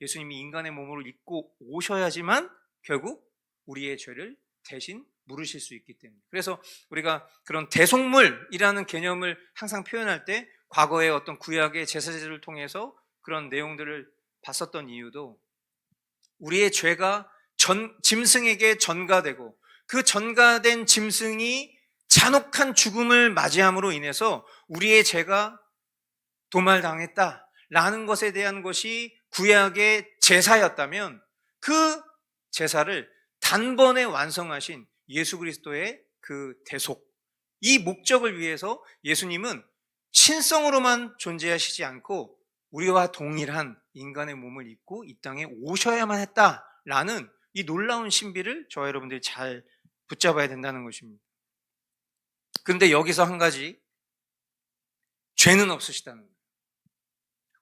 예수님이 인간의 몸으로 입고 오셔야지만 결국 우리의 죄를 대신 물으실 수 있기 때문에. 그래서 우리가 그런 대속물이라는 개념을 항상 표현할 때 과거의 어떤 구약의 제사제를 통해서 그런 내용들을 봤었던 이유도, 우리의 죄가 짐승에게 전가되고 그 전가된 짐승이 잔혹한 죽음을 맞이함으로 인해서 우리의 죄가 도말당했다라는 것에 대한 것이 구약의 제사였다면, 그 제사를 단번에 완성하신 예수 그리스도의 그 대속, 이 목적을 위해서 예수님은 신성으로만 존재하시지 않고 우리와 동일한 인간의 몸을 입고 이 땅에 오셔야만 했다라는 이 놀라운 신비를 저와 여러분들이 잘 붙잡아야 된다는 것입니다. 그런데 여기서 한 가지, 죄는 없으시다는 거예요.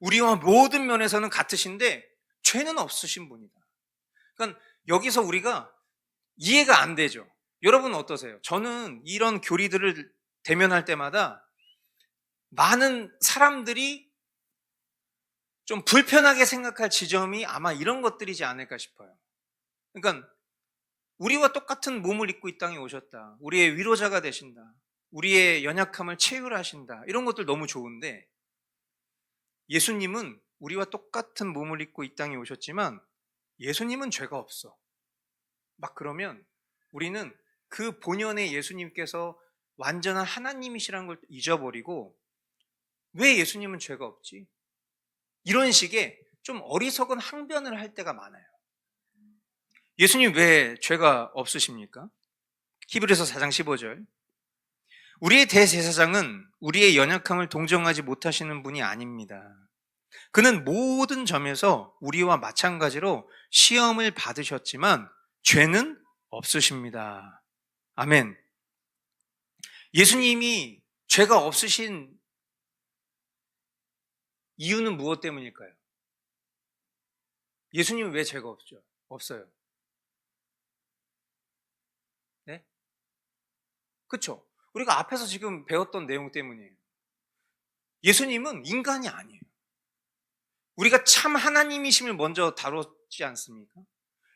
우리와 모든 면에서는 같으신데 죄는 없으신 분이다. 그러니까 여기서 우리가 이해가 안 되죠. 여러분 어떠세요? 저는 이런 교리들을 대면할 때마다 많은 사람들이 좀 불편하게 생각할 지점이 아마 이런 것들이지 않을까 싶어요. 그러니까 우리와 똑같은 몸을 입고 이 땅에 오셨다, 우리의 위로자가 되신다, 우리의 연약함을 체휼하신다, 이런 것들 너무 좋은데 예수님은 우리와 똑같은 몸을 입고 이 땅에 오셨지만 예수님은 죄가 없어. 막 그러면 우리는 그 본연의 예수님께서 완전한 하나님이시라는 걸 잊어버리고 왜 예수님은 죄가 없지? 이런 식의 좀 어리석은 항변을 할 때가 많아요. 예수님 왜 죄가 없으십니까? 히브리서 4장 15절. 우리의 대제사장은 우리의 연약함을 동정하지 못하시는 분이 아닙니다. 그는 모든 점에서 우리와 마찬가지로 시험을 받으셨지만 죄는 없으십니다. 아멘. 예수님이 죄가 없으신 이유는 무엇 때문일까요? 예수님은 왜 죄가 없죠? 없어요. 네? 그렇죠? 우리가 앞에서 지금 배웠던 내용 때문이에요. 예수님은 인간이 아니에요. 우리가 참 하나님이심을 먼저 다뤘지 않습니까?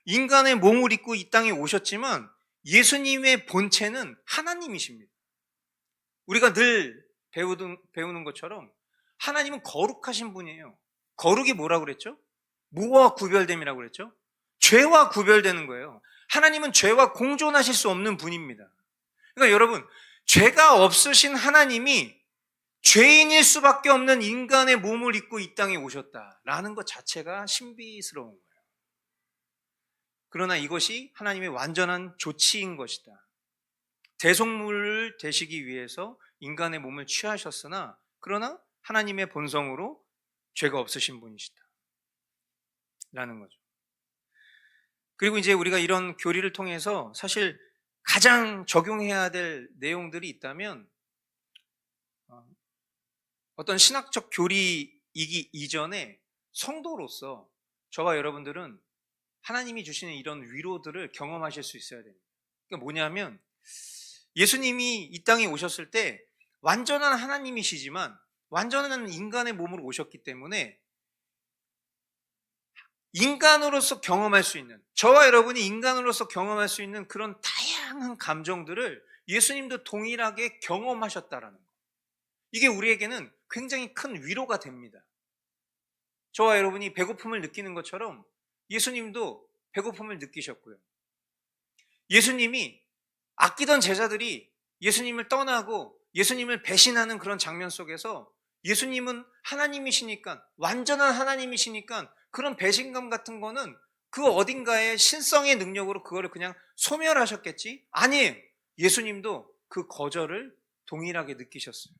인간의 몸을 입고 이 땅에 오셨지만 예수님의 본체는 하나님이십니다. 우리가 늘 배우는 것처럼 하나님은 거룩하신 분이에요. 거룩이 뭐라고 그랬죠? 뭐와 구별됨이라고 그랬죠? 죄와 구별되는 거예요. 하나님은 죄와 공존하실 수 없는 분입니다. 그러니까 여러분, 죄가 없으신 하나님이 죄인일 수밖에 없는 인간의 몸을 입고 이 땅에 오셨다라는 것 자체가 신비스러운 거예요. 그러나 이것이 하나님의 완전한 조치인 것이다. 대속물을 되시기 위해서 인간의 몸을 취하셨으나 그러나 하나님의 본성으로 죄가 없으신 분이시다 라는 거죠. 그리고 이제 우리가 이런 교리를 통해서 사실 가장 적용해야 될 내용들이 있다면 어떤 신학적 교리이기 이전에 성도로서 저와 여러분들은 하나님이 주시는 이런 위로들을 경험하실 수 있어야 됩니다. 그러니까 뭐냐면 예수님이 이 땅에 오셨을 때 완전한 하나님이시지만 완전한 인간의 몸으로 오셨기 때문에 인간으로서 경험할 수 있는, 저와 여러분이 인간으로서 경험할 수 있는 그런 다양한 감정들을 예수님도 동일하게 경험하셨다라는 거. 이게 우리에게는 굉장히 큰 위로가 됩니다. 저와 여러분이 배고픔을 느끼는 것처럼 예수님도 배고픔을 느끼셨고요. 예수님이 아끼던 제자들이 예수님을 떠나고 예수님을 배신하는 그런 장면 속에서 예수님은 하나님이시니까, 완전한 하나님이시니까 그런 배신감 같은 거는 그 어딘가의 신성의 능력으로 그거를 그냥 소멸하셨겠지? 아니에요. 예수님도 그 거절을 동일하게 느끼셨어요.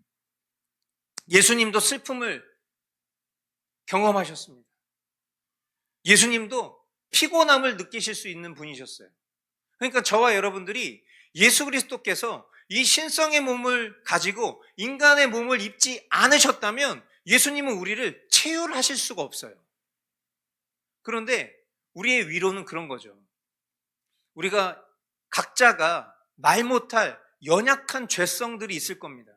예수님도 슬픔을 경험하셨습니다. 예수님도 피곤함을 느끼실 수 있는 분이셨어요. 그러니까 저와 여러분들이 예수 그리스도께서 이 신성의 몸을 가지고 인간의 몸을 입지 않으셨다면 예수님은 우리를 체휼하실 수가 없어요. 그런데 우리의 위로는 그런 거죠. 우리가 각자가 말 못할 연약한 죄성들이 있을 겁니다.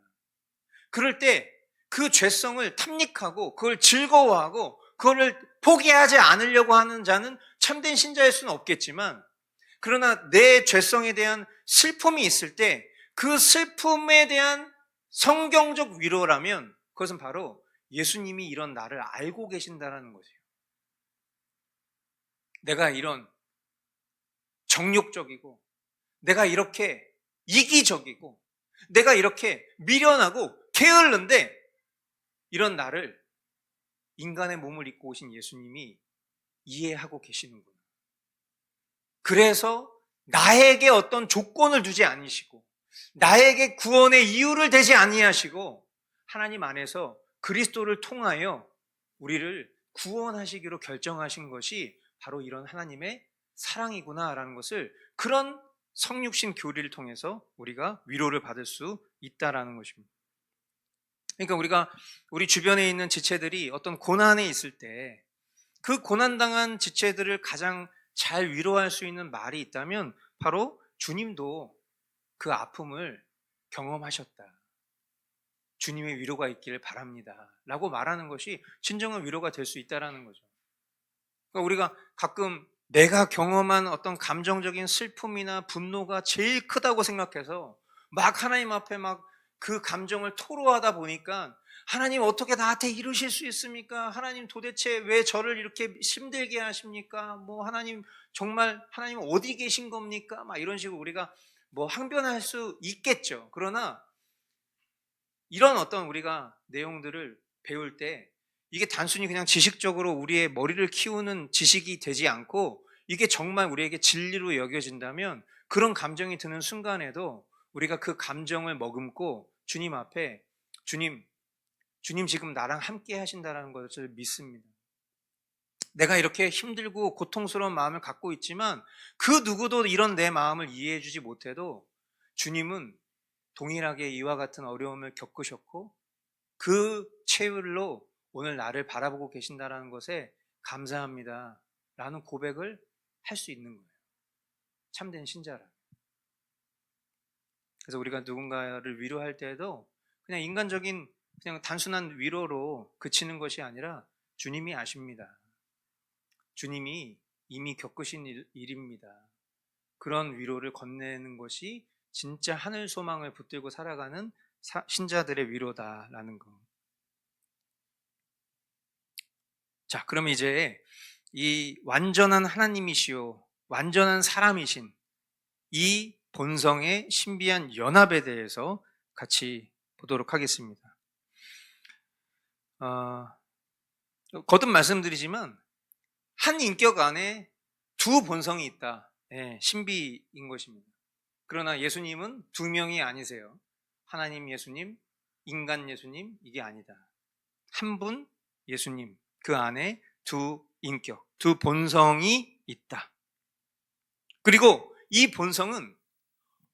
그럴 때 그 죄성을 탐닉하고 그걸 즐거워하고 그거를 포기하지 않으려고 하는 자는 참된 신자일 수는 없겠지만, 그러나 내 죄성에 대한 슬픔이 있을 때 그 슬픔에 대한 성경적 위로라면 그것은 바로 예수님이 이런 나를 알고 계신다는 것이에요. 내가 이런 정욕적이고, 내가 이렇게 이기적이고, 내가 이렇게 미련하고 게을른데 이런 나를 인간의 몸을 입고 오신 예수님이 이해하고 계시는구나. 그래서 나에게 어떤 조건을 두지 않으시고 나에게 구원의 이유를 대지 아니하시고 하나님 안에서 그리스도를 통하여 우리를 구원하시기로 결정하신 것이 바로 이런 하나님의 사랑이구나라는 것을, 그런 성육신 교리를 통해서 우리가 위로를 받을 수 있다라는 것입니다. 그러니까 우리가 우리 주변에 있는 지체들이 어떤 고난에 있을 때 그 고난당한 지체들을 가장 잘 위로할 수 있는 말이 있다면 바로 주님도 그 아픔을 경험하셨다, 주님의 위로가 있기를 바랍니다 라고 말하는 것이 진정한 위로가 될 수 있다는 거죠. 그러니까 우리가 가끔 내가 경험한 어떤 감정적인 슬픔이나 분노가 제일 크다고 생각해서 막 하나님 앞에 막 그 감정을 토로하다 보니까 하나님 어떻게 나한테 이러실 수 있습니까? 하나님 도대체 왜 저를 이렇게 힘들게 하십니까? 뭐 하나님 정말 하나님 어디 계신 겁니까? 막 이런 식으로 우리가 뭐 항변할 수 있겠죠. 그러나 이런 어떤 우리가 내용들을 배울 때 이게 단순히 그냥 지식적으로 우리의 머리를 키우는 지식이 되지 않고 이게 정말 우리에게 진리로 여겨진다면 그런 감정이 드는 순간에도 우리가 그 감정을 머금고 주님 앞에 주님 지금 나랑 함께 하신다는 것을 믿습니다. 내가 이렇게 힘들고 고통스러운 마음을 갖고 있지만 그 누구도 이런 내 마음을 이해해 주지 못해도 주님은 동일하게 이와 같은 어려움을 겪으셨고 그 체율로 오늘 나를 바라보고 계신다는 것에 감사합니다 라는 고백을 할 수 있는 거예요. 참된 신자라. 그래서 우리가 누군가를 위로할 때에도 그냥 인간적인 그냥 단순한 위로로 그치는 것이 아니라 주님이 아십니다. 주님이 이미 겪으신 일입니다. 그런 위로를 건네는 것이 진짜 하늘 소망을 붙들고 살아가는 신자들의 위로다라는 거. 자, 그럼 이제 이 완전한 하나님이시요 완전한 사람이신 이 본성의 신비한 연합에 대해서 같이 보도록 하겠습니다. 거듭 말씀드리지만 한 인격 안에 두 본성이 있다. 네, 신비인 것입니다. 그러나 예수님은 두 명이 아니세요. 하나님 예수님, 인간 예수님 이게 아니다. 한 분 예수님, 그 안에 두 인격, 두 본성이 있다. 그리고 이 본성은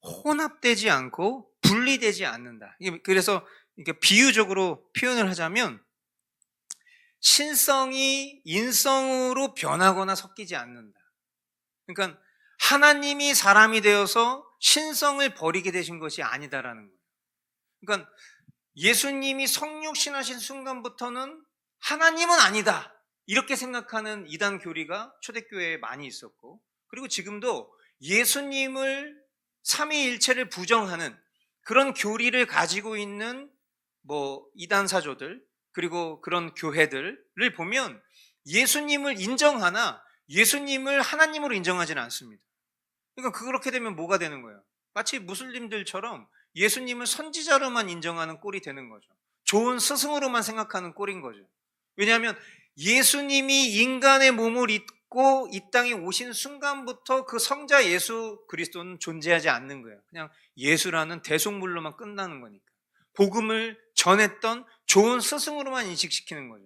혼합되지 않고 분리되지 않는다. 그래서 이렇게 비유적으로 표현을 하자면 신성이 인성으로 변하거나 섞이지 않는다. 그러니까 하나님이 사람이 되어서 신성을 버리게 되신 것이 아니다라는 거예요. 그러니까 예수님이 성육신하신 순간부터는 하나님은 아니다 이렇게 생각하는 이단 교리가 초대교회에 많이 있었고, 그리고 지금도 예수님을 삼위일체를 부정하는 그런 교리를 가지고 있는 뭐 이단 사조들 그리고 그런 교회들을 보면 예수님을 인정하나 예수님을 하나님으로 인정하지는 않습니다. 그러니까 그렇게 되면 뭐가 되는 거예요? 마치 무슬림들처럼 예수님을 선지자로만 인정하는 꼴이 되는 거죠. 좋은 스승으로만 생각하는 꼴인 거죠. 왜냐하면 예수님이 인간의 몸을 입고 이 땅에 오신 순간부터 그 성자 예수 그리스도는 존재하지 않는 거예요. 그냥 예수라는 대속물로만 끝나는 거니까. 복음을 전했던 좋은 스승으로만 인식시키는 거죠.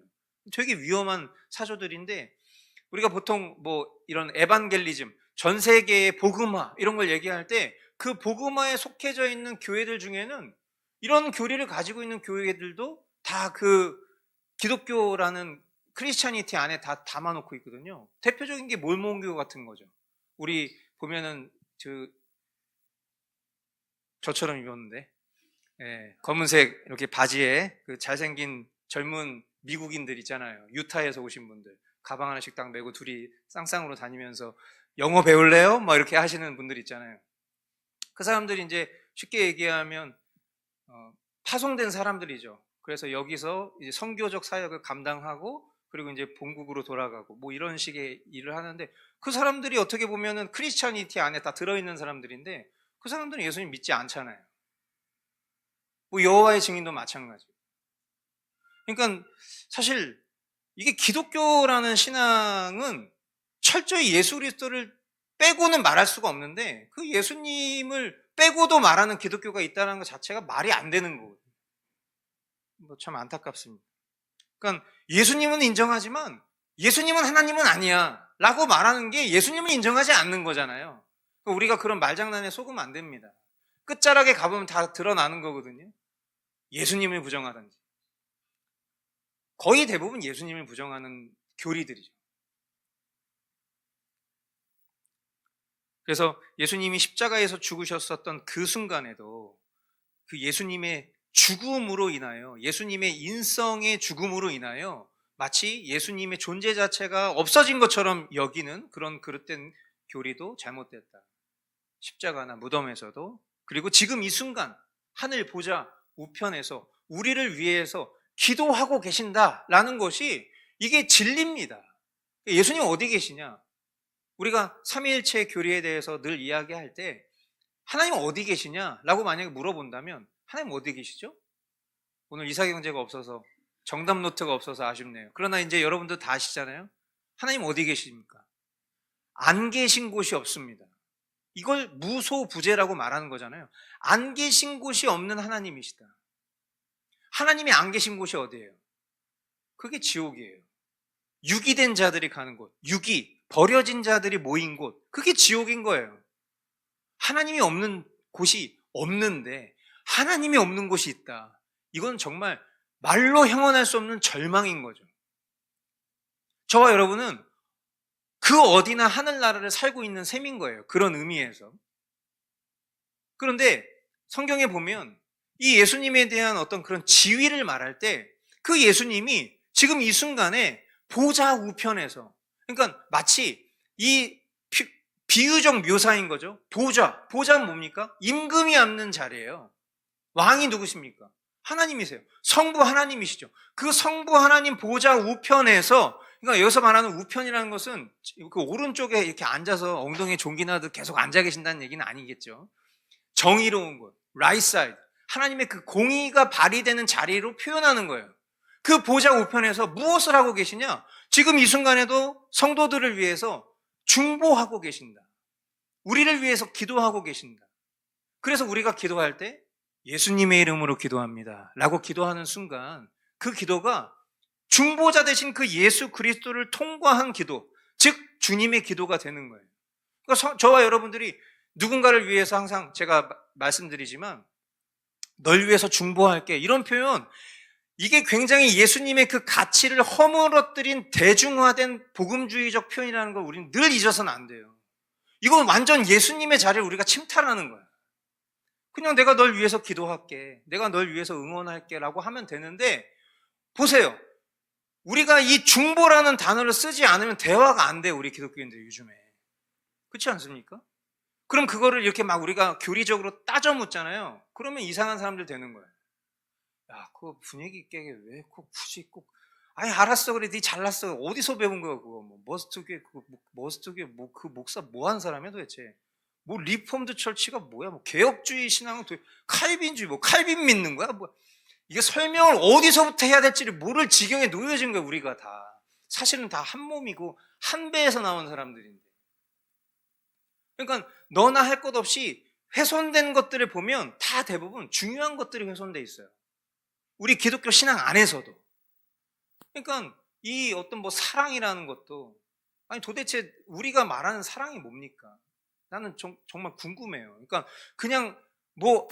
되게 위험한 사조들인데 우리가 보통 뭐 이런 에반겔리즘, 전 세계의 복음화 이런 걸 얘기할 때 그 복음화에 속해져 있는 교회들 중에는 이런 교리를 가지고 있는 교회들도 다 그 기독교라는 크리스찬이티 안에 다 담아놓고 있거든요. 대표적인 게 몰몬교 같은 거죠. 우리 보면은 저처럼 입었는데 검은색 이렇게 바지에 그 잘생긴 젊은 미국인들 있잖아요. 유타에서 오신 분들 가방 하나씩 딱 메고 둘이 쌍쌍으로 다니면서 영어 배울래요? 막 이렇게 하시는 분들 있잖아요. 그 사람들이 이제 쉽게 얘기하면 파송된 사람들이죠. 그래서 여기서 이제 선교적 사역을 감당하고 그리고 이제 본국으로 돌아가고 뭐 이런 식의 일을 하는데 그 사람들이 어떻게 보면은 크리스찬이티 안에 다 들어있는 사람들인데 그 사람들은 예수님 믿지 않잖아요. 뭐 여호와의 증인도 마찬가지. 그러니까 사실 이게 기독교라는 신앙은 철저히 예수 그리스도를 빼고는 말할 수가 없는데 그 예수님을 빼고도 말하는 기독교가 있다는 것 자체가 말이 안 되는 거거든요. 뭐 참 안타깝습니다. 그러니까 예수님은 인정하지만 예수님은 하나님은 아니야 라고 말하는 게 예수님을 인정하지 않는 거잖아요. 그러니까 우리가 그런 말장난에 속으면 안 됩니다. 끝자락에 가보면 다 드러나는 거거든요. 예수님을 부정하든지 거의 대부분 예수님을 부정하는 교리들이죠. 그래서 예수님이 십자가에서 죽으셨었던 그 순간에도 그 예수님의 죽음으로 인하여 예수님의 인성의 죽음으로 인하여 마치 예수님의 존재 자체가 없어진 것처럼 여기는 그런 그릇된 교리도 잘못됐다. 십자가나 무덤에서도 그리고 지금 이 순간 하늘 보좌 우편에서 우리를 위해서 기도하고 계신다라는 것이 이게 진리입니다. 예수님 어디 계시냐? 우리가 삼위일체 교리에 대해서 늘 이야기할 때 하나님 어디 계시냐라고 만약에 물어본다면 하나님 어디 계시죠? 오늘 이사경제가 없어서 정답 노트가 없어서 아쉽네요. 그러나 이제 여러분들 다 아시잖아요. 하나님 어디 계십니까? 안 계신 곳이 없습니다. 이걸 무소부재라고 말하는 거잖아요. 안 계신 곳이 없는 하나님이시다. 하나님이 안 계신 곳이 어디예요? 그게 지옥이에요. 유기된 자들이 가는 곳, 유기, 버려진 자들이 모인 곳, 그게 지옥인 거예요. 하나님이 없는 곳이 없는데 하나님이 없는 곳이 있다. 이건 정말 말로 형언할 수 없는 절망인 거죠. 저와 여러분은 그 어디나 하늘나라를 살고 있는 셈인 거예요. 그런 의미에서. 그런데 성경에 보면 이 예수님에 대한 어떤 그런 지위를 말할 때 그 예수님이 지금 이 순간에 보좌 우편에서, 그러니까 마치 이 비유적 묘사인 거죠. 보좌는 뭡니까? 임금이 앉는 자리예요. 왕이 누구십니까? 하나님이세요. 성부 하나님이시죠. 그 성부 하나님 보좌 우편에서, 그러니까 여기서 말하는 우편이라는 것은 그 오른쪽에 이렇게 앉아서 엉덩이에 종기나듯 계속 앉아 계신다는 얘기는 아니겠죠. 정의로운 곳, right side, 하나님의 그 공의가 발휘되는 자리로 표현하는 거예요. 그 보좌 우편에서 무엇을 하고 계시냐? 지금 이 순간에도 성도들을 위해서 중보하고 계신다. 우리를 위해서 기도하고 계신다. 그래서 우리가 기도할 때 예수님의 이름으로 기도합니다 라고 기도하는 순간 그 기도가 중보자 되신 그 예수 그리스도를 통과한 기도, 즉 주님의 기도가 되는 거예요. 그러니까 저와 여러분들이 누군가를 위해서 항상 제가 말씀드리지만 널 위해서 중보할게, 이런 표현, 이게 굉장히 예수님의 그 가치를 허물어뜨린 대중화된 복음주의적 표현이라는 걸 우리는 늘 잊어서는 안 돼요. 이건 완전 예수님의 자리를 우리가 침탈하는 거야. 그냥 내가 널 위해서 기도할게, 내가 널 위해서 응원할게 라고 하면 되는데, 보세요. 우리가 이 중보라는 단어를 쓰지 않으면 대화가 안 돼요. 우리 기독교인들 요즘에. 그렇지 않습니까? 그럼 그거를 이렇게 막 우리가 교리적으로 따져 묻잖아요. 그러면 이상한 사람들 되는 거예요. 야, 그거 분위기 있게 왜 꼭 굳이 꼭, 아니 알았어, 그래, 네 잘났어, 어디서 배운 거야 그거? 뭐 머스트게 뭐 그 목사 뭐 한 사람이야 도대체? 뭐 리폼드 철치가 뭐야? 뭐 개혁주의 신앙은 칼빈주의, 뭐 칼빈 믿는 거야? 뭐 이게 설명을 어디서부터 해야 될지를 모를 지경에 놓여진 거야. 우리가 다 사실은 다 한 몸이고 한 배에서 나온 사람들인데. 그러니까 너나 할 것 없이 훼손된 것들을 보면 다 대부분 중요한 것들이 훼손돼 있어요. 우리 기독교 신앙 안에서도. 그러니까 이 어떤 뭐 사랑이라는 것도, 아니 도대체 우리가 말하는 사랑이 뭡니까? 나는 정말 궁금해요. 그러니까 그냥 뭐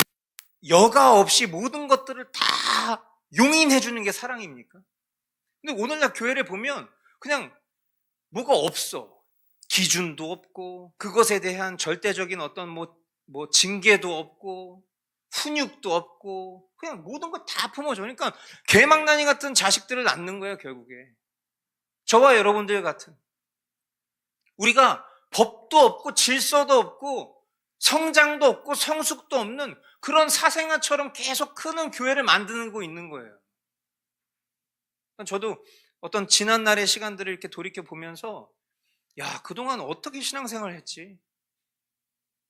여과 없이 모든 것들을 다 용인해 주는 게 사랑입니까? 근데 오늘날 교회를 보면 그냥 뭐가 없어. 기준도 없고 그것에 대한 절대적인 어떤 뭐 징계도 없고 훈육도 없고 그냥 모든 거 다 품어줘. 그러니까 개망나니 같은 자식들을 낳는 거예요, 결국에. 저와 여러분들 같은, 우리가 법도 없고 질서도 없고 성장도 없고 성숙도 없는 그런 사생아처럼 계속 크는 교회를 만드고 있는 거예요. 저도 어떤 지난날의 시간들을 이렇게 돌이켜 보면서, 야, 그동안 어떻게 신앙생활을 했지?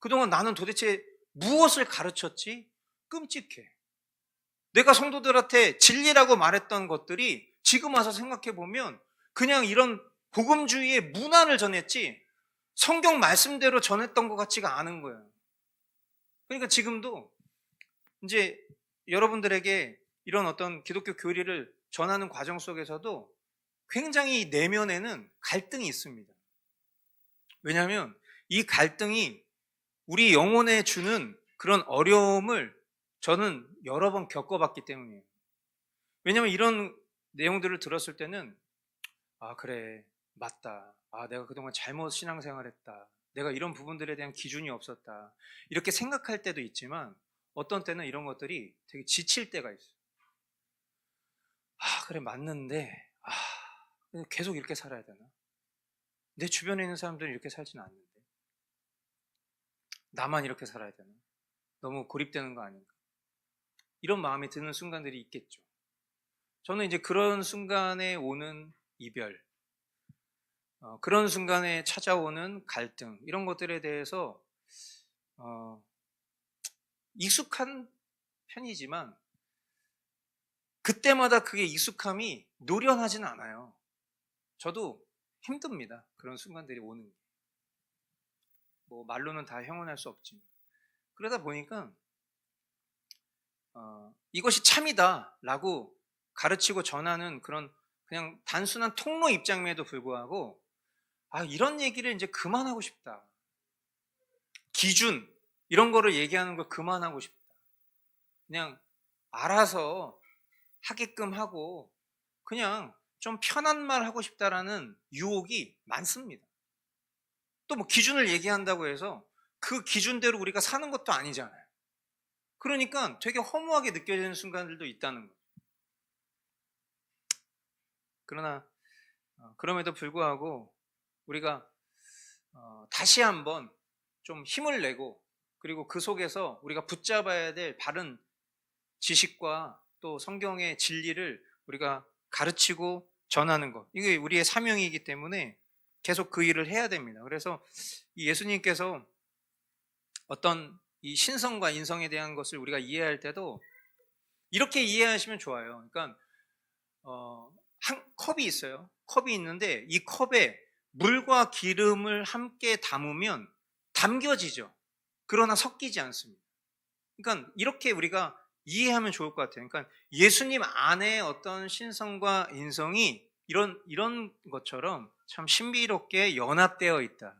그동안 나는 도대체 무엇을 가르쳤지? 끔찍해. 내가 성도들한테 진리라고 말했던 것들이 지금 와서 생각해 보면 그냥 이런 복음주의의 문화를 전했지 성경 말씀대로 전했던 것 같지가 않은 거예요. 그러니까 지금도 이제 여러분들에게 이런 어떤 기독교 교리를 전하는 과정 속에서도 굉장히 내면에는 갈등이 있습니다. 왜냐하면 이 갈등이 우리 영혼에 주는 그런 어려움을 저는 여러 번 겪어봤기 때문이에요. 왜냐하면 이런 내용들을 들었을 때는, 아, 그래, 맞다. 아, 내가 그동안 잘못 신앙생활했다. 내가 이런 부분들에 대한 기준이 없었다. 이렇게 생각할 때도 있지만 어떤 때는 이런 것들이 되게 지칠 때가 있어요. 아, 그래, 맞는데, 계속 이렇게 살아야 되나? 내 주변에 있는 사람들은 이렇게 살지는 않는데. 나만 이렇게 살아야 되나? 너무 고립되는 거 아닌가? 이런 마음이 드는 순간들이 있겠죠. 저는 이제 그런 순간에 오는 이별, 그런 순간에 찾아오는 갈등, 이런 것들에 대해서 익숙한 편이지만 그때마다 그게 익숙함이 노련하진 않아요. 저도 힘듭니다. 그런 순간들이 오는 게. 뭐 말로는 다 형언할 수 없지만. 그러다 보니까 이것이 참이다 라고 가르치고 전하는 그런 그냥 단순한 통로 입장임에도 불구하고 이런 얘기를 이제 그만하고 싶다. 기준 이런 거를 얘기하는 걸 그만하고 싶다. 그냥 알아서 하게끔 하고 그냥 좀 편한 말 하고 싶다라는 유혹이 많습니다. 또 뭐 기준을 얘기한다고 해서 그 기준대로 우리가 사는 것도 아니잖아요. 그러니까 되게 허무하게 느껴지는 순간들도 있다는 거예요. 그러나 그럼에도 불구하고 우리가 다시 한번 좀 힘을 내고 그리고 그 속에서 우리가 붙잡아야 될 바른 지식과 또 성경의 진리를 우리가 가르치고 전하는 것, 이게 우리의 사명이기 때문에 계속 그 일을 해야 됩니다. 그래서 이 예수님께서 어떤 이 신성과 인성에 대한 것을 우리가 이해할 때도 이렇게 이해하시면 좋아요. 그러니까 한 컵이 있어요. 컵이 있는데 이 컵에 물과 기름을 함께 담으면 담겨지죠. 그러나 섞이지 않습니다. 그러니까 이렇게 우리가 이해하면 좋을 것 같아요. 그러니까 예수님 안에 어떤 신성과 인성이 이런 것처럼 참 신비롭게 연합되어 있다.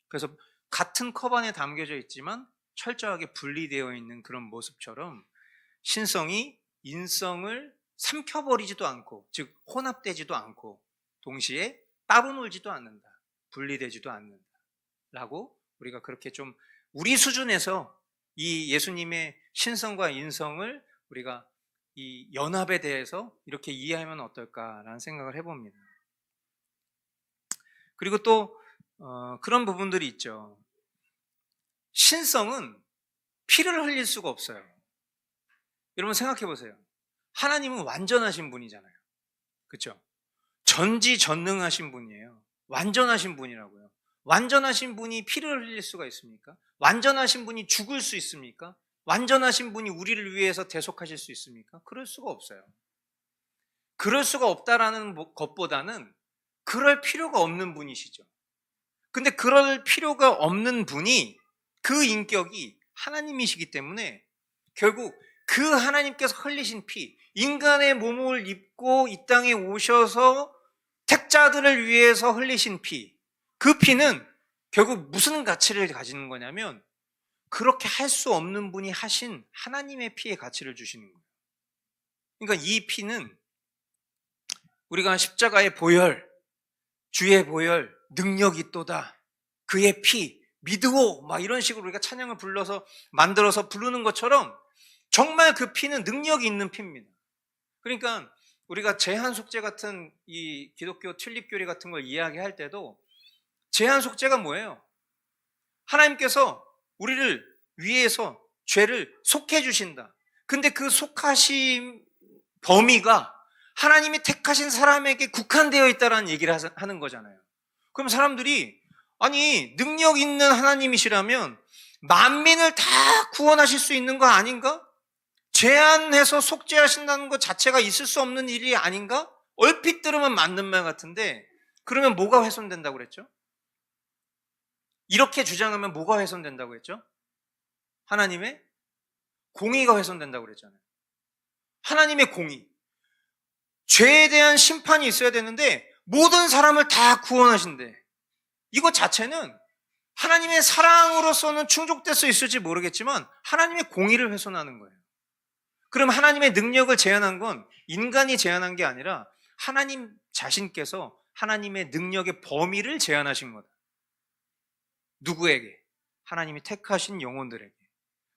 그래서 같은 컵 안에 담겨져 있지만 철저하게 분리되어 있는 그런 모습처럼 신성이 인성을 삼켜버리지도 않고, 즉 혼합되지도 않고 동시에 따로 놀지도 않는다. 분리되지도 않는다 라고 우리가 그렇게 좀 우리 수준에서 이 예수님의 신성과 인성을 우리가 이 연합에 대해서 이렇게 이해하면 어떨까라는 생각을 해봅니다. 그리고 또 그런 부분들이 있죠. 신성은 피를 흘릴 수가 없어요. 여러분 생각해 보세요. 하나님은 완전하신 분이잖아요. 그렇죠? 전지전능하신 분이에요. 완전하신 분이라고요. 완전하신 분이 피를 흘릴 수가 있습니까? 완전하신 분이 죽을 수 있습니까? 완전하신 분이 우리를 위해서 대속하실 수 있습니까? 그럴 수가 없어요. 그럴 수가 없다라는 것보다는 그럴 필요가 없는 분이시죠. 근데 그럴 필요가 없는 분이 그 인격이 하나님이시기 때문에 결국 그 하나님께서 흘리신 피, 인간의 몸을 입고 이 땅에 오셔서 택자들을 위해서 흘리신 피, 그 피는 결국 무슨 가치를 가지는 거냐면 그렇게 할 수 없는 분이 하신 하나님의 피의 가치를 주시는 거예요. 그러니까 이 피는 우리가 십자가의 보혈, 주의 보혈, 능력이 있도다. 그의 피, 믿으오 막 이런 식으로 우리가 찬양을 만들어서 부르는 것처럼 정말 그 피는 능력이 있는 피입니다. 그러니까 우리가 제한속죄 같은 이 기독교 튤립교리 같은 걸 이야기할 때도 제한속죄가 뭐예요? 하나님께서 우리를 위해서 죄를 속해 주신다. 근데 그 속하신 범위가 하나님이 택하신 사람에게 국한되어 있다는 얘기를 하는 거잖아요. 그럼 사람들이 아니 능력 있는 하나님이시라면 만민을 다 구원하실 수 있는 거 아닌가? 제한해서 속죄하신다는 것 자체가 있을 수 없는 일이 아닌가? 얼핏 들으면 맞는 말 같은데 그러면 뭐가 훼손된다고 그랬죠? 이렇게 주장하면 뭐가 훼손된다고 했죠? 하나님의 공의가 훼손된다고 그랬잖아요. 하나님의 공의. 죄에 대한 심판이 있어야 되는데 모든 사람을 다 구원하신대. 이거 자체는 하나님의 사랑으로서는 충족될 수 있을지 모르겠지만 하나님의 공의를 훼손하는 거예요. 그럼 하나님의 능력을 제한한 건 인간이 제한한 게 아니라 하나님 자신께서 하나님의 능력의 범위를 제한하신 거다. 누구에게? 하나님이 택하신 영혼들에게.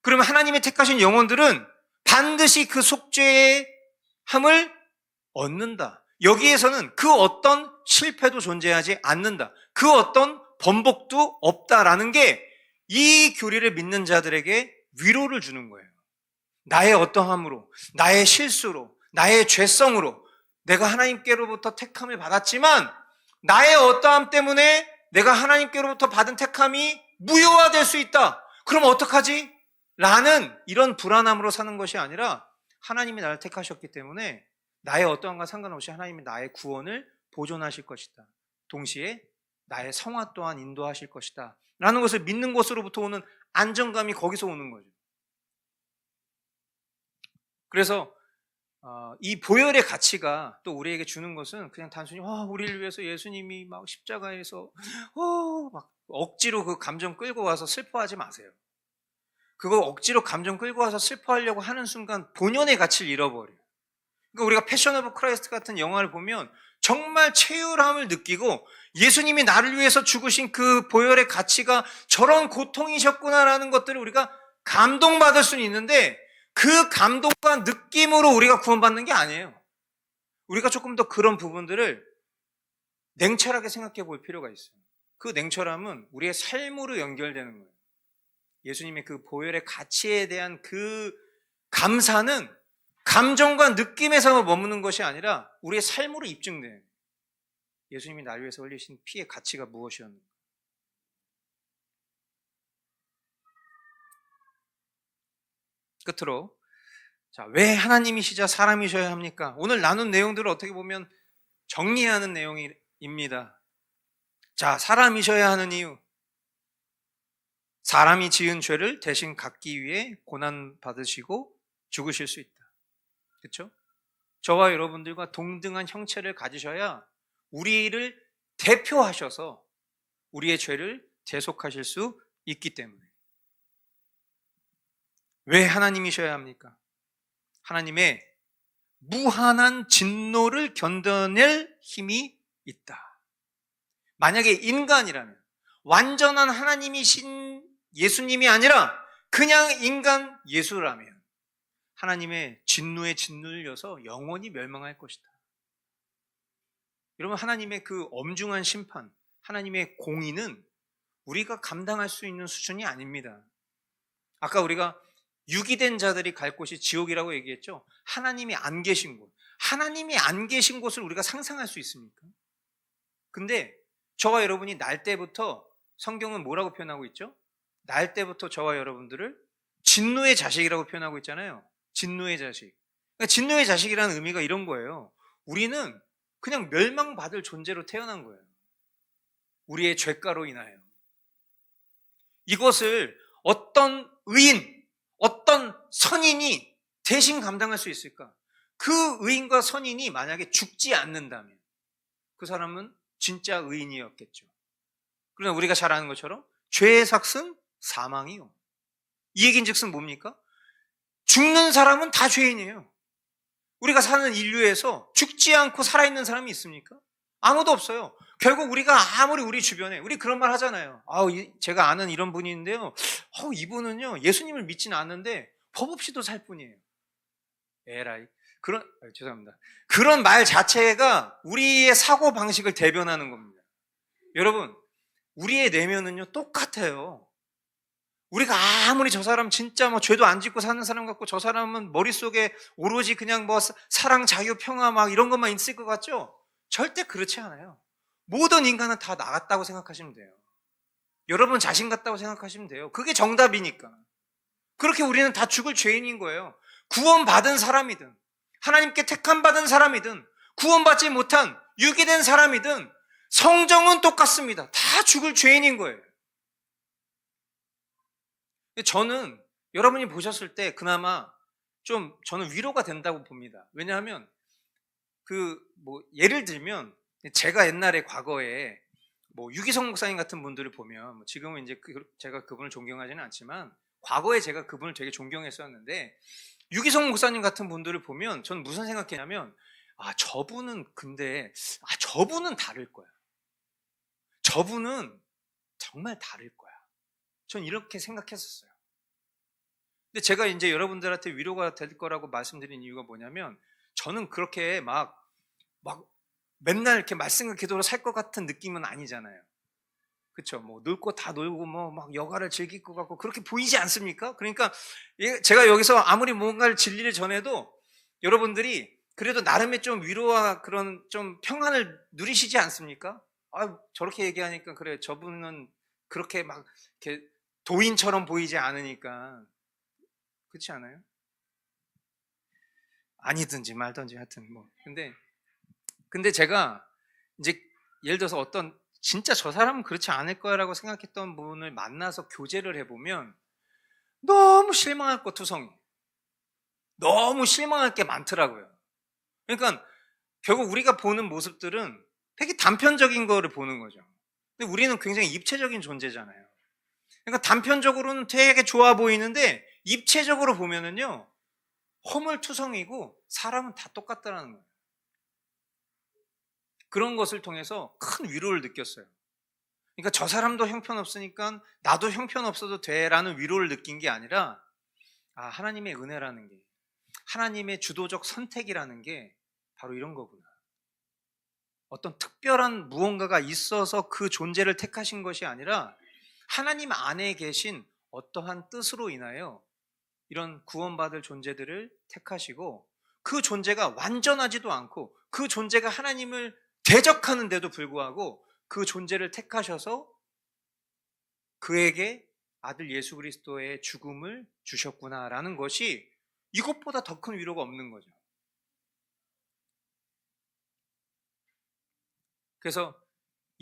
그러면 하나님이 택하신 영혼들은 반드시 그 속죄의 함을 얻는다. 여기에서는 그 어떤 실패도 존재하지 않는다. 그 어떤 번복도 없다라는 게 이 교리를 믿는 자들에게 위로를 주는 거예요. 나의 어떠함으로, 나의 실수로, 나의 죄성으로 내가 하나님께로부터 택함을 받았지만 나의 어떠함 때문에 내가 하나님께로부터 받은 택함이 무효화될 수 있다. 그럼 어떡하지? 라는 이런 불안함으로 사는 것이 아니라 하나님이 나를 택하셨기 때문에 나의 어떠함과 상관없이 하나님이 나의 구원을 보존하실 것이다. 동시에 나의 성화 또한 인도하실 것이다. 라는 것을 믿는 것으로부터 오는 안정감이 거기서 오는 거죠. 그래서 이 보혈의 가치가 또 우리에게 주는 것은 그냥 단순히 우리를 위해서 예수님이 막 십자가에서 막 억지로 그 감정 끌고 와서 슬퍼하지 마세요. 그거 억지로 감정 끌고 와서 슬퍼하려고 하는 순간 본연의 가치를 잃어버려요. 그러니까 우리가 패션 오브 크라이스트 같은 영화를 보면 정말 체휼함을 느끼고 예수님이 나를 위해서 죽으신 그 보혈의 가치가 저런 고통이셨구나라는 것들을 우리가 감동받을 수는 있는데 그 감동과 느낌으로 우리가 구원받는 게 아니에요. 우리가 조금 더 그런 부분들을 냉철하게 생각해 볼 필요가 있어요. 그 냉철함은 우리의 삶으로 연결되는 거예요. 예수님의 그 보혈의 가치에 대한 그 감사는 감정과 느낌에서 머무는 것이 아니라 우리의 삶으로 입증돼요. 예수님이 나를 위해서 흘리신 피의 가치가 무엇이었는가. 끝으로 왜 하나님이시자 사람이셔야 합니까? 오늘 나눈 내용들을 어떻게 보면 정리하는 내용입니다. 사람이셔야 하는 이유. 사람이 지은 죄를 대신 갚기 위해 고난 받으시고 죽으실 수 있다. 그렇죠? 저와 여러분들과 동등한 형체를 가지셔야 우리를 대표하셔서 우리의 죄를 대속하실 수 있기 때문에. 왜 하나님이셔야 합니까? 하나님의 무한한 진노를 견뎌낼 힘이 있다. 만약에 인간이라면, 완전한 하나님이신 예수님이 아니라 그냥 인간 예수라면 하나님의 진노에 짓눌려서 영원히 멸망할 것이다. 여러분, 하나님의 그 엄중한 심판, 하나님의 공의는 우리가 감당할 수 있는 수준이 아닙니다. 아까 우리가 유기된 자들이 갈 곳이 지옥이라고 얘기했죠. 하나님이 안 계신 곳. 하나님이 안 계신 곳을 우리가 상상할 수 있습니까? 근데 저와 여러분이 날 때부터 성경은 뭐라고 표현하고 있죠? 날 때부터 저와 여러분들을 진노의 자식이라고 표현하고 있잖아요. 진노의 자식. 그러니까 진노의 자식이라는 의미가 이런 거예요. 우리는 그냥 멸망받을 존재로 태어난 거예요. 우리의 죄가로 인하여. 이것을 어떤 의인, 어떤 선인이 대신 감당할 수 있을까? 그 의인과 선인이 만약에 죽지 않는다면 그 사람은 진짜 의인이었겠죠. 그러나 우리가 잘 아는 것처럼 죄의 삭은 사망이요. 이 얘기인즉슨 뭡니까? 죽는 사람은 다 죄인이에요. 우리가 사는 인류에서 죽지 않고 살아있는 사람이 있습니까? 아무도 없어요. 결국 우리가 아무리 우리 주변에 우리 그런 말 하잖아요. 제가 아는 이런 분이 있는데요. 이분은요 예수님을 믿지는 않는데 법 없이도 살 뿐이에요. 에라이. 죄송합니다. 그런 말 자체가 우리의 사고 방식을 대변하는 겁니다. 여러분, 우리의 내면은요 똑같아요. 우리가 아무리 저 사람 진짜 죄도 안 짓고 사는 사람 같고 저 사람은 머릿속에 오로지 그냥 사랑, 자유, 평화 막 이런 것만 있을 것 같죠? 절대 그렇지 않아요. 모든 인간은 다 나갔다고 생각하시면 돼요. 여러분 자신 같다고 생각하시면 돼요. 그게 정답이니까. 그렇게 우리는 다 죽을 죄인인 거예요. 구원받은 사람이든 하나님께 택함받은 사람이든 구원받지 못한 유기된 사람이든 성정은 똑같습니다. 다 죽을 죄인인 거예요. 저는 여러분이 보셨을 때 그나마 좀 저는 위로가 된다고 봅니다. 왜냐하면 예를 들면 제가 옛날에 과거에 유기성 목사님 같은 분들을 보면 지금은 이제 제가 그분을 존경하지는 않지만 과거에 제가 그분을 되게 존경했었는데 유기성 목사님 같은 분들을 보면 저는 무슨 생각했냐면 저분은 다를 거야. 저분은 정말 다를 거야. 전 이렇게 생각했었어요. 근데 제가 이제 여러분들한테 위로가 될 거라고 말씀드린 이유가 뭐냐면 저는 그렇게 막 맨날 이렇게 말씀과 기도로 살 것 같은 느낌은 아니잖아요. 그렇죠? 놀 거 다 놀고 막 여가를 즐길 것 같고 그렇게 보이지 않습니까? 그러니까 제가 여기서 아무리 뭔가를 진리를 전해도 여러분들이 그래도 나름의 좀 위로와 그런 좀 평안을 누리시지 않습니까? 저렇게 얘기하니까 그래, 저분은 그렇게 막 이렇게 도인처럼 보이지 않으니까. 그렇지 않아요? 아니든지 말든지 하여튼 뭐. 근데 제가 이제 예를 들어서 어떤 진짜 저 사람은 그렇지 않을 거라고 생각했던 분을 만나서 교제를 해보면 너무 실망할 것 투성이. 너무 실망할 게 많더라고요. 그러니까 결국 우리가 보는 모습들은 되게 단편적인 거를 보는 거죠. 근데 우리는 굉장히 입체적인 존재잖아요. 그러니까 단편적으로는 되게 좋아 보이는데 입체적으로 보면은요, 허물투성이고 사람은 다 똑같다라는 거예요. 그런 것을 통해서 큰 위로를 느꼈어요. 그러니까 저 사람도 형편없으니까 나도 형편없어도 돼라는 위로를 느낀 게 아니라, 하나님의 은혜라는 게, 하나님의 주도적 선택이라는 게 바로 이런 거구나. 어떤 특별한 무언가가 있어서 그 존재를 택하신 것이 아니라 하나님 안에 계신 어떠한 뜻으로 인하여 이런 구원받을 존재들을 택하시고, 그 존재가 완전하지도 않고 그 존재가 하나님을 대적하는데도 불구하고 그 존재를 택하셔서 그에게 아들 예수 그리스도의 죽음을 주셨구나라는 것이 이것보다 더 큰 위로가 없는 거죠. 그래서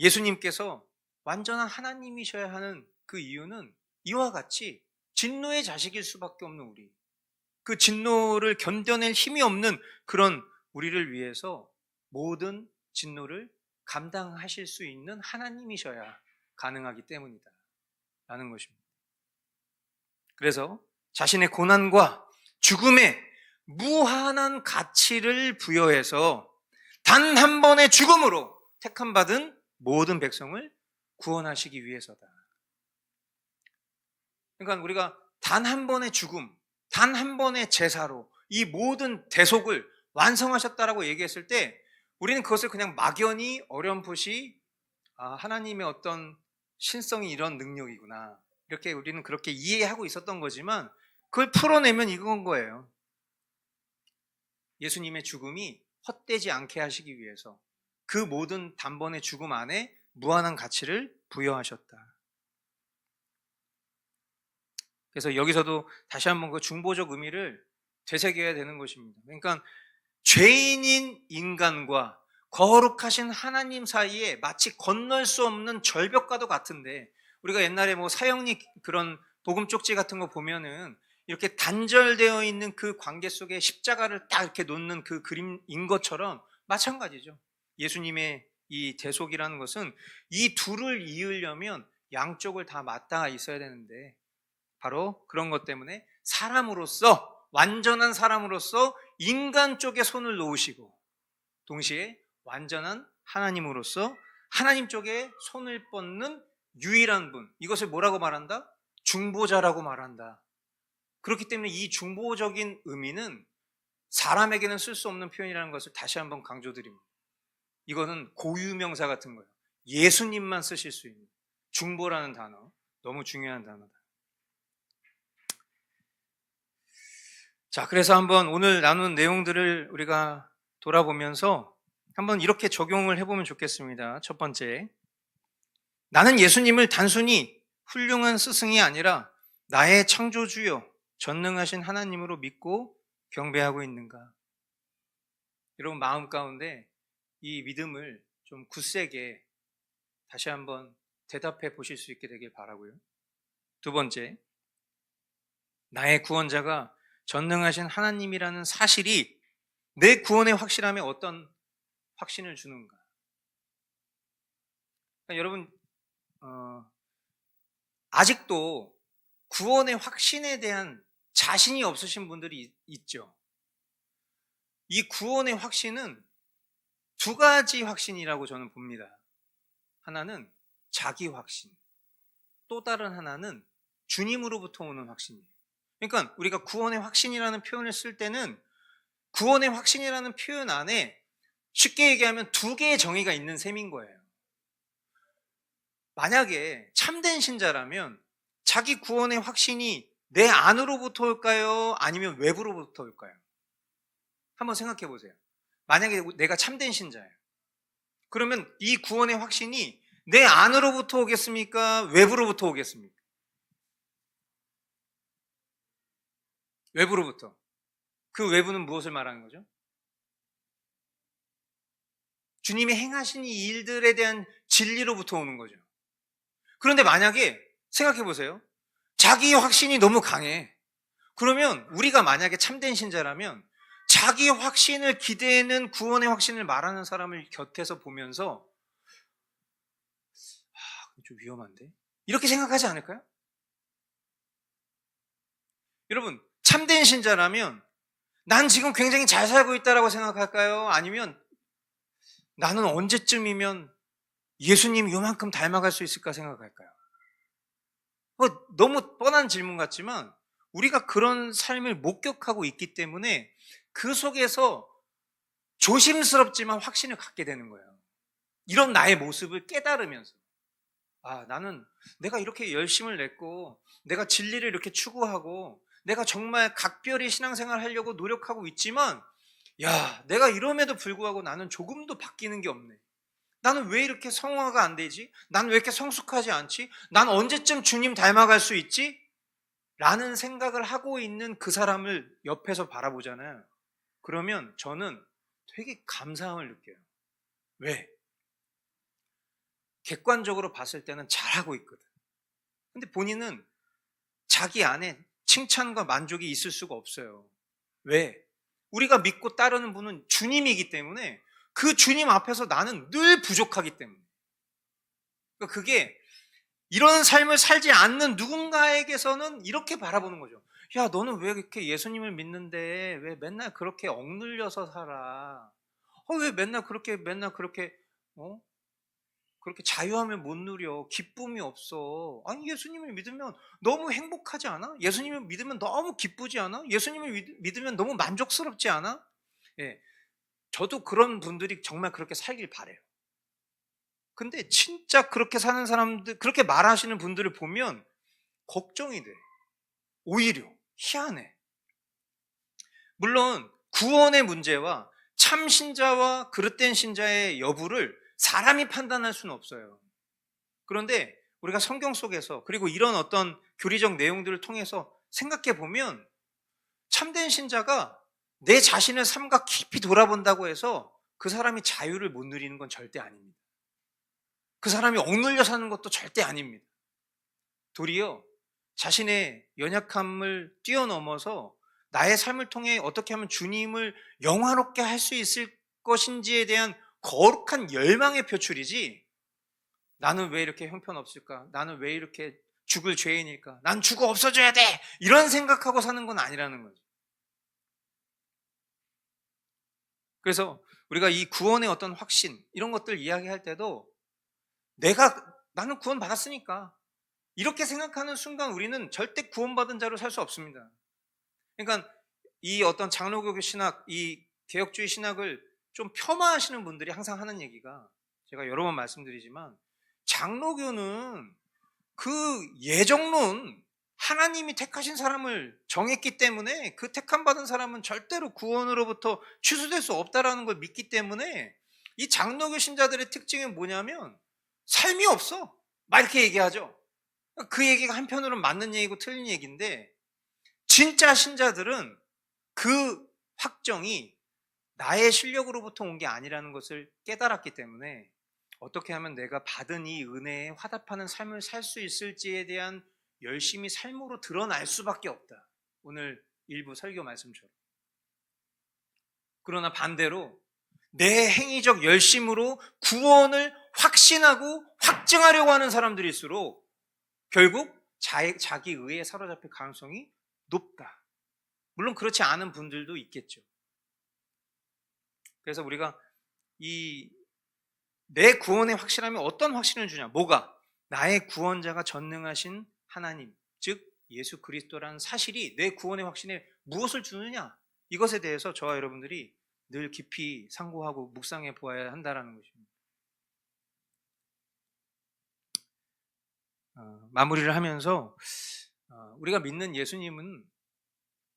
예수님께서 완전한 하나님이셔야 하는 그 이유는 이와 같이 진노의 자식일 수밖에 없는 우리, 그 진노를 견뎌낼 힘이 없는 그런 우리를 위해서 모든 진노를 감당하실 수 있는 하나님이셔야 가능하기 때문이다 라는 것입니다. 그래서 자신의 고난과 죽음에 무한한 가치를 부여해서 단 한 번의 죽음으로 택함받은 모든 백성을 구원하시기 위해서다. 그러니까 우리가 단 한 번의 죽음, 단 한 번의 제사로 이 모든 대속을 완성하셨다라고 얘기했을 때 우리는 그것을 그냥 막연히 어렴풋이 하나님의 어떤 신성이 이런 능력이구나, 이렇게 우리는 그렇게 이해하고 있었던 거지만, 그걸 풀어내면 이건 거예요. 예수님의 죽음이 헛되지 않게 하시기 위해서 그 모든 단번의 죽음 안에 무한한 가치를 부여하셨다. 그래서 여기서도 다시 한번 그 중보적 의미를 되새겨야 되는 것입니다. 그러니까 죄인인 인간과 거룩하신 하나님 사이에 마치 건널 수 없는 절벽과도 같은데, 우리가 옛날에 뭐 사형리 그런 복음 쪽지 같은 거 보면은 이렇게 단절되어 있는 그 관계 속에 십자가를 딱 이렇게 놓는 그 그림인 것처럼 마찬가지죠. 예수님의 이 대속이라는 것은 이 둘을 이으려면 양쪽을 다 맞닿아 있어야 되는데, 바로 그런 것 때문에 사람으로서, 완전한 사람으로서 인간 쪽에 손을 놓으시고, 동시에 완전한 하나님으로서 하나님 쪽에 손을 뻗는 유일한 분, 이것을 뭐라고 말한다? 중보자라고 말한다. 그렇기 때문에 이 중보적인 의미는 사람에게는 쓸 수 없는 표현이라는 것을 다시 한번 강조드립니다. 이거는 고유명사 같은 거예요. 예수님만 쓰실 수 있는 중보라는 단어, 너무 중요한 단어다. 자, 그래서 한번 오늘 나눈 내용들을 우리가 돌아보면서 한번 이렇게 적용을 해보면 좋겠습니다. 첫 번째, 나는 예수님을 단순히 훌륭한 스승이 아니라 나의 창조주요 전능하신 하나님으로 믿고 경배하고 있는가? 여러분 마음 가운데 이 믿음을 좀 굳세게 다시 한번 대답해 보실 수 있게 되길 바라고요. 두 번째, 나의 구원자가 전능하신 하나님이라는 사실이 내 구원의 확실함에 어떤 확신을 주는가? 그러니까 여러분, 아직도 구원의 확신에 대한 자신이 없으신 분들이 있죠. 이 구원의 확신은 두 가지 확신이라고 저는 봅니다. 하나는 자기 확신, 또 다른 하나는 주님으로부터 오는 확신이에요. 그러니까 우리가 구원의 확신이라는 표현을 쓸 때는 구원의 확신이라는 표현 안에 쉽게 얘기하면 두 개의 정의가 있는 셈인 거예요. 만약에 참된 신자라면 자기 구원의 확신이 내 안으로부터 올까요? 아니면 외부로부터 올까요? 한번 생각해 보세요. 만약에 내가 참된 신자예요. 그러면 이 구원의 확신이 내 안으로부터 오겠습니까? 외부로부터 오겠습니까? 외부로부터. 그 외부는 무엇을 말하는 거죠? 주님이 행하신 이 일들에 대한 진리로부터 오는 거죠. 그런데 만약에 생각해 보세요. 자기 확신이 너무 강해. 그러면 우리가 만약에 참된 신자라면 자기 확신을 기대는 구원의 확신을 말하는 사람을 곁에서 보면서 좀 위험한데? 이렇게 생각하지 않을까요? 여러분, 참된 신자라면 난 지금 굉장히 잘 살고 있다라고 생각할까요? 아니면 나는 언제쯤이면 예수님 요만큼 닮아갈 수 있을까 생각할까요? 너무 뻔한 질문 같지만 우리가 그런 삶을 목격하고 있기 때문에 그 속에서 조심스럽지만 확신을 갖게 되는 거예요. 이런 나의 모습을 깨달으면서 나는 내가 이렇게 열심을 냈고 내가 진리를 이렇게 추구하고 내가 정말 각별히 신앙생활 하려고 노력하고 있지만 내가 이럼에도 불구하고 나는 조금도 바뀌는 게 없네. 나는 왜 이렇게 성화가 안 되지? 난 왜 이렇게 성숙하지 않지? 난 언제쯤 주님 닮아갈 수 있지? 라는 생각을 하고 있는 그 사람을 옆에서 바라보잖아요. 그러면 저는 되게 감사함을 느껴요. 왜? 객관적으로 봤을 때는 잘하고 있거든. 근데 본인은 자기 안에 칭찬과 만족이 있을 수가 없어요. 왜? 우리가 믿고 따르는 분은 주님이기 때문에 그 주님 앞에서 나는 늘 부족하기 때문에. 그러니까 그게 이런 삶을 살지 않는 누군가에게서는 이렇게 바라보는 거죠. 너는 왜 이렇게 예수님을 믿는데 왜 맨날 그렇게 억눌려서 살아? 왜 맨날 그렇게 그렇게 자유함을 못 누려? 기쁨이 없어. 아니, 예수님을 믿으면 너무 행복하지 않아? 예수님을 믿으면 너무 기쁘지 않아? 예수님을 믿으면 너무 만족스럽지 않아? 예. 저도 그런 분들이 정말 그렇게 살길 바래요. 근데 진짜 그렇게 사는 사람들, 그렇게 말하시는 분들을 보면 걱정이 돼. 오히려 희한해. 물론 구원의 문제와 참 신자와 그릇된 신자의 여부를 사람이 판단할 수는 없어요. 그런데 우리가 성경 속에서 그리고 이런 어떤 교리적 내용들을 통해서 생각해 보면 참된 신자가 내 자신의 삶과 깊이 돌아본다고 해서 그 사람이 자유를 못 누리는 건 절대 아닙니다. 그 사람이 억눌려 사는 것도 절대 아닙니다. 도리어 자신의 연약함을 뛰어넘어서 나의 삶을 통해 어떻게 하면 주님을 영화롭게 할 수 있을 것인지에 대한 거룩한 열망의 표출이지, 나는 왜 이렇게 형편없을까? 나는 왜 이렇게 죽을 죄인일까? 난 죽어 없어져야 돼! 이런 생각하고 사는 건 아니라는 거죠. 그래서 우리가 이 구원의 어떤 확신, 이런 것들 이야기할 때도 나는 구원 받았으니까 이렇게 생각하는 순간 우리는 절대 구원받은 자로 살 수 없습니다. 그러니까 이 어떤 장로교 신학, 이 개혁주의 신학을 좀 폄하하시는 분들이 항상 하는 얘기가, 제가 여러 번 말씀드리지만 장로교는 그 예정론, 하나님이 택하신 사람을 정했기 때문에 그 택함 받은 사람은 절대로 구원으로부터 취소될 수 없다라는 걸 믿기 때문에 이 장로교 신자들의 특징이 뭐냐면 삶이 없어. 막 이렇게 얘기하죠. 그 얘기가 한편으로는 맞는 얘기고 틀린 얘기인데, 진짜 신자들은 그 확정이 나의 실력으로부터 온 게 아니라는 것을 깨달았기 때문에 어떻게 하면 내가 받은 이 은혜에 화답하는 삶을 살 수 있을지에 대한 열심히 삶으로 드러날 수밖에 없다. 오늘 일부 설교 말씀처럼. 그러나 반대로 내 행위적 열심으로 구원을 확신하고 확증하려고 하는 사람들일수록 결국 자기 의에 사로잡힐 가능성이 높다. 물론 그렇지 않은 분들도 있겠죠. 그래서 우리가 내 구원의 확실함이 어떤 확신을 주냐? 뭐가? 나의 구원자가 전능하신 하나님, 즉 예수 그리스도라는 사실이 내 구원의 확신에 무엇을 주느냐? 이것에 대해서 저와 여러분들이 늘 깊이 상고하고 묵상해 보아야 한다는 것입니다. 마무리를 하면서 우리가 믿는 예수님은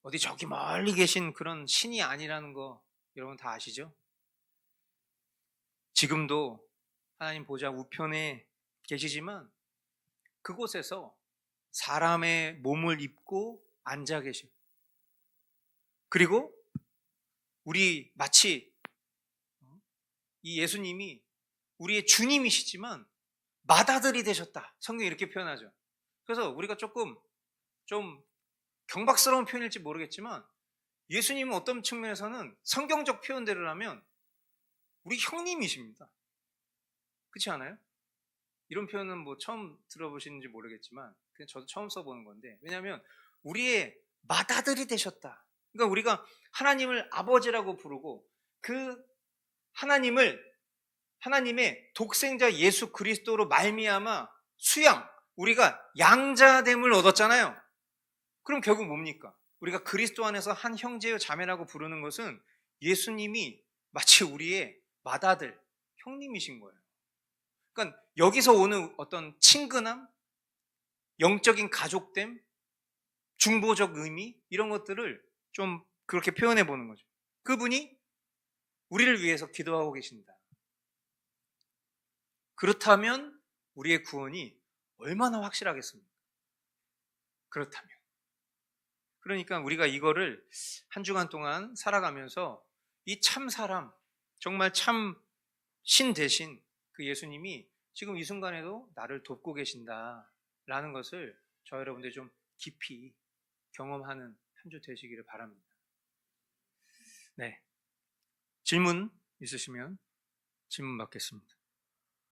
어디 저기 멀리 계신 그런 신이 아니라는 거 여러분 다 아시죠? 지금도 하나님 보좌 우편에 계시지만 그곳에서 사람의 몸을 입고 앉아 계시고, 그리고 우리 마치 이 예수님이 우리의 주님이시지만 맏아들이 되셨다, 성경이 이렇게 표현하죠. 그래서 우리가 조금 좀 경박스러운 표현일지 모르겠지만 예수님은 어떤 측면에서는 성경적 표현대로라면 우리 형님이십니다. 그렇지 않아요? 이런 표현은 뭐 처음 들어보시는지 모르겠지만 그냥 저도 처음 써보는 건데, 왜냐하면 우리의 맏아들이 되셨다. 그러니까 우리가 하나님을 아버지라고 부르고 그 하나님의 독생자 예수 그리스도로 말미암아 우리가 양자됨을 얻었잖아요. 그럼 결국 뭡니까? 우리가 그리스도 안에서 한 형제요 자매라고 부르는 것은 예수님이 마치 우리의 맏아들, 형님이신 거예요. 그러니까 여기서 오는 어떤 친근함, 영적인 가족됨, 중보적 의미, 이런 것들을 좀 그렇게 표현해 보는 거죠. 그분이 우리를 위해서 기도하고 계신다. 그렇다면 우리의 구원이 얼마나 확실하겠습니까? 그렇다면. 그러니까 우리가 이거를 한 주간 동안 살아가면서 이 참 사람, 정말 참 신 대신 그 예수님이 지금 이 순간에도 나를 돕고 계신다라는 것을 저 여러분들이 좀 깊이 경험하는 한 주 되시기를 바랍니다. 네. 질문 있으시면 질문 받겠습니다.